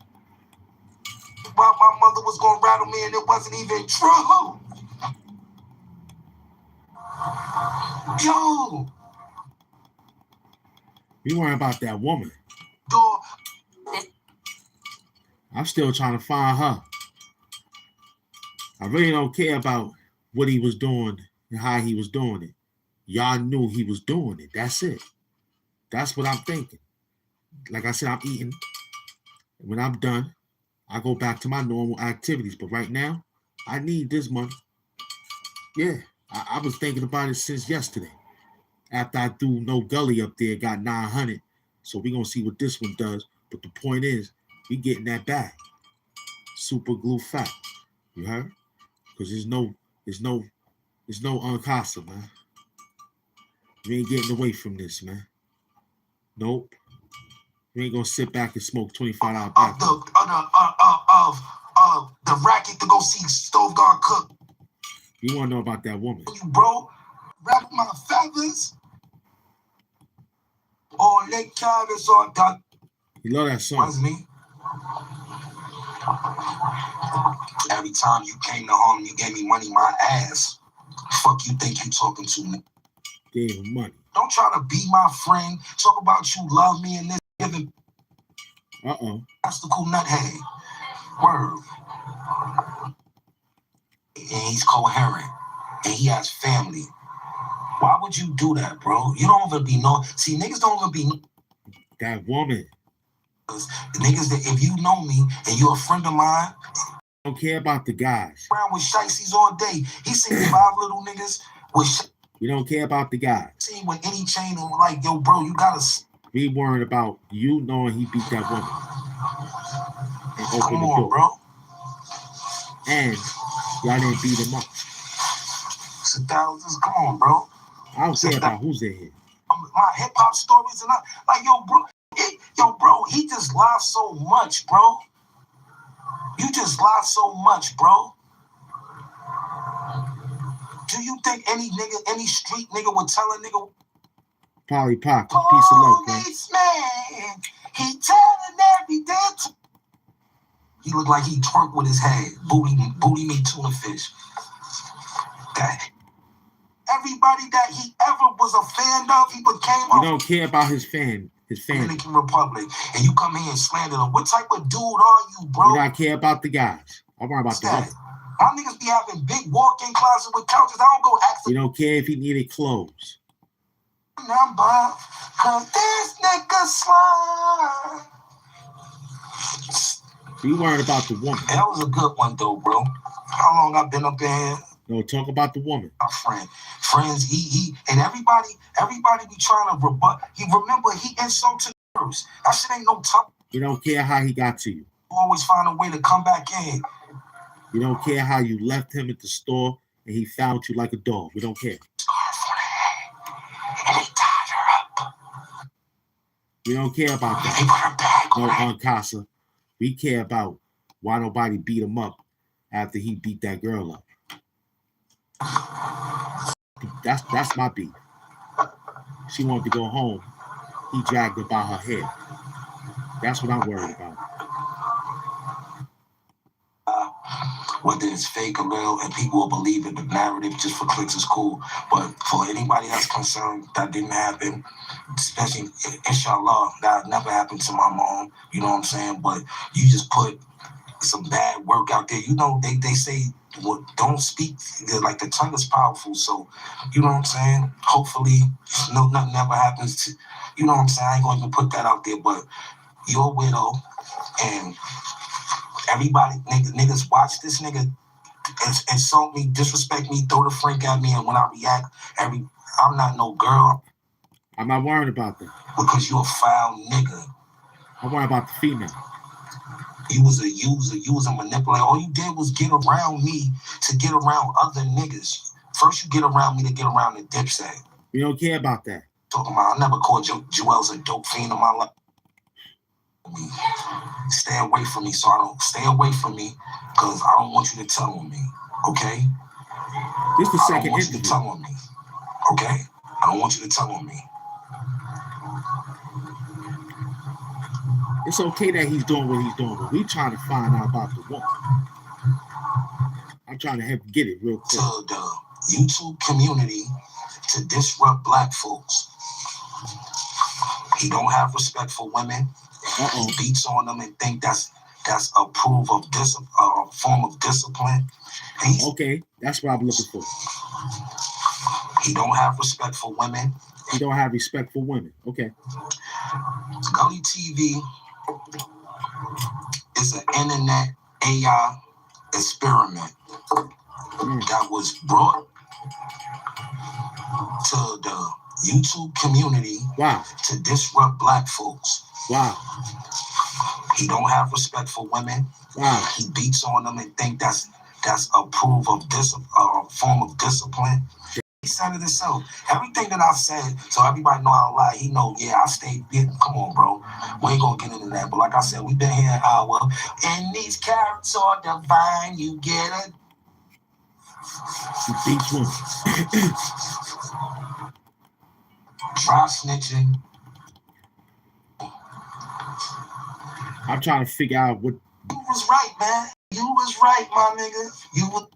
While my mother was gonna rattle me and it wasn't even true. Yo. You worrying about that woman. Dog. I'm still trying to find her. I really don't care about what he was doing and how he was doing it. Y'all knew he was doing it. That's it. That's what I'm thinking. Like I said, I'm eating. When I'm done, I go back to my normal activities. But right now, I need this money. Yeah, I was thinking about it since yesterday. After I threw No Gully up there, got 900. So we're going to see what this one does. But the point is, we getting that back. Super glue fat. You heard? Because there's no uncasa, man. You ain't getting away from this, man. Nope. You ain't gonna sit back and smoke $25 back. The racket to go see Stove God cook. You wanna know about that woman? You bro, Wrap my feathers. All they carrots are done. You love that song. Wasn't he? Every time you came to home, you gave me money, my ass. Fuck you think you talking to me? Gave him money. Don't try to be my friend. Talk about you love me and this giving. That's the cool nuthead. Word. And he's coherent. And he has family. Why would you do that, bro? You don't even be known. See, niggas don't even be that woman. Niggas that if you know me and you're a friend of mine, don't care about the guys. Around with shiesties all day. He seen 5 little niggas with. You don't care about the guys. Seen with any chain and like, yo, bro, you gotta be worried about you knowing he beat that woman. And open Come the on, door. Bro. And y'all didn't beat him up. Come on, bro. I don't care about who's in here. My hip hop stories and like, yo, bro, he just lied so much, bro. You just lied so much, bro. Do you think any nigga, any street nigga would tell a nigga? Polly Pocket, piece of love, bro. Man, he telling everything. He looked like he twerked with his head. Booty me tuna fish. That everybody that he ever was a fan of, he became. You don't care about his fan. Dominican Republic, and you come here and slander them. What type of dude are you, bro? You don't care about the guys. I worry about the guys. My niggas be having big walk-in closet with couches. I don't go ask. You don't care if he needed clothes. Number, cause this nigga slide. You worried about the woman. That was a good one though, bro. How long I been up in here? No, talk about the woman. My friends, he and everybody be trying to rebut. He insulted girls. That shit ain't no top. You don't care how he got to you. You always find a way to come back in. You don't care how you left him at the store and he found you like a dog. We don't care. And he tied her up. We don't care about that. He put her back no, on Casa. We care about why nobody beat him up after he beat that girl up. That's my beef. She wanted to go home. He dragged her by her hair. That's what I'm worried about. Whether it's fake or real, and people will believe it, the narrative just for clicks is cool. But for anybody that's concerned, that didn't happen. Especially, inshallah, that never happened to my mom. You know what I'm saying? But you just put some bad work out there. You know, they say, well, don't speak. Like the tongue is powerful. So, you know what I'm saying? Hopefully, nothing ever happens to, you know what I'm saying? I ain't going to put that out there, but you're a widow, and everybody, niggas watch this nigga insult me, disrespect me, throw the frank at me, and when I react, I'm not no girl. I'm not worried about that. Because you're a foul nigga. I'm worried about the female. You was a user, you was a manipulator. All you did was get around me to get around other niggas. First you get around me to get around the dipset. We don't care about that. Talking about, I never called Joel's a dope fiend in my life. Stay away from me, so I don't stay away from me because I don't want you to tell on me, okay? This is the second I don't want interview. you to tell on me, okay? I don't want you to tell on me. It's okay that he's doing what he's doing, but we trying to find out about the woman. I'm trying to help get it real quick. To the YouTube community to disrupt black folks. He don't have respect for women. He beats on them and think that's a proof of a form of discipline. Okay, that's what I'm looking for. He don't have respect for women. He don't have respect for women. Okay. Gully TV is an internet AI experiment that was brought to the YouTube community to disrupt black folks. Wow. He don't have respect for women. Wow. He beats on them and think that's a proof of a form of discipline. He said it himself. Everything that I said, so everybody know I don't lie. He know, yeah, I stayed big. Come on, bro. We ain't gonna get into that. But like I said, we been here an hour. And these carrots are divine. You get it? He beats women. Dry snitching. I'm trying to figure out what. You was right, man. You was right, my nigga. You was.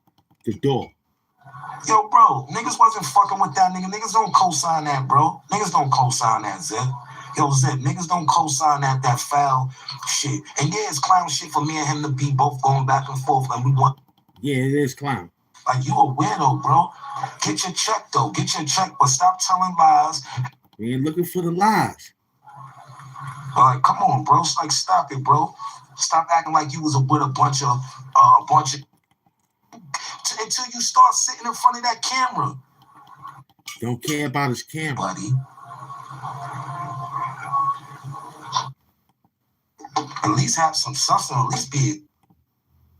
The door. Yo, bro, niggas wasn't fucking with that nigga. Niggas don't co-sign that, bro. Niggas don't co-sign that, Zip. Yo, Zip, niggas don't co-sign that foul shit. And yeah, it's clown shit for me and him to be both going back and forth. Like we want. Yeah, it is clown. Like you a weirdo, bro. Get your check though. Get your check, but stop telling lies. We ain't looking for the lies. Like, come on, bro. It's like, stop it, bro. Stop acting like you was with a bunch of until you start sitting in front of that camera. Don't care about his camera, buddy. At least have some substance. At least be.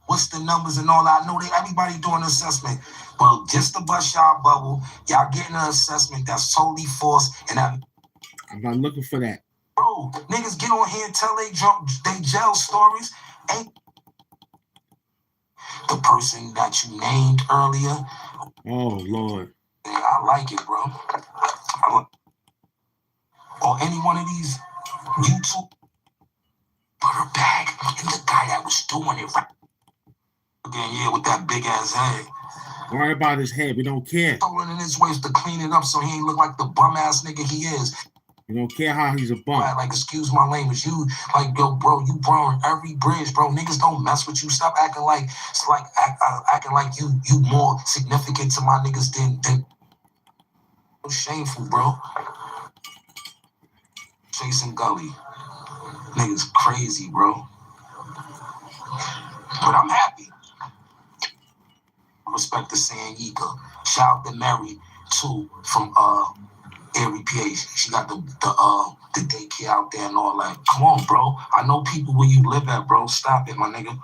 What's the numbers and all? I know everybody doing an assessment, but just to bust y'all bubble, y'all getting an assessment that's totally false. And I'm not looking for that. Bro, niggas get on here and tell they jail stories. Ain't the person that you named earlier. Oh, Lord. Yeah, I like it, bro. Or any one of these YouTube. Put her back. And the guy that was doing it right. Again, yeah, with that big ass head. Don't worry about his head. We don't care. Throwing in his ways to clean it up so he ain't look like the bum ass nigga he is. We don't care how he's a bum. Like, excuse my language. You, like, yo, bro, you burn every bridge, bro. Niggas don't mess with you. Stop acting like, it's like, acting like you more significant to my niggas than shameful, bro. Chasing Gully. Niggas crazy, bro. But I'm happy. Respect to San Yika. Shout out to Mary, too, from, Erie, PA. She got the daycare out there and all that. Come on, bro. I know people where you live at, bro. Stop it, my nigga.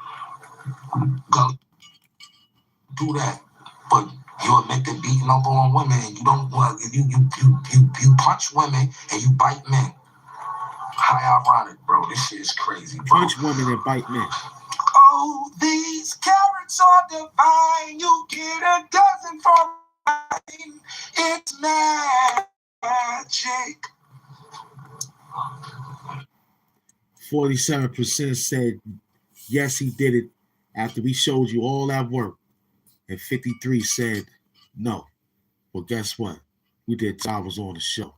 Go do that. But you admit to beating up on women and you don't you punch women and you bite men. How ironic, bro. This shit is crazy, bro. Punch women and bite men. Oh, these carrots are divine. You get a dozen from mine. It's magic. 47% said yes, he did it after we showed you all that work. And 53 said no. Well, guess what? We did 2 hours on the show.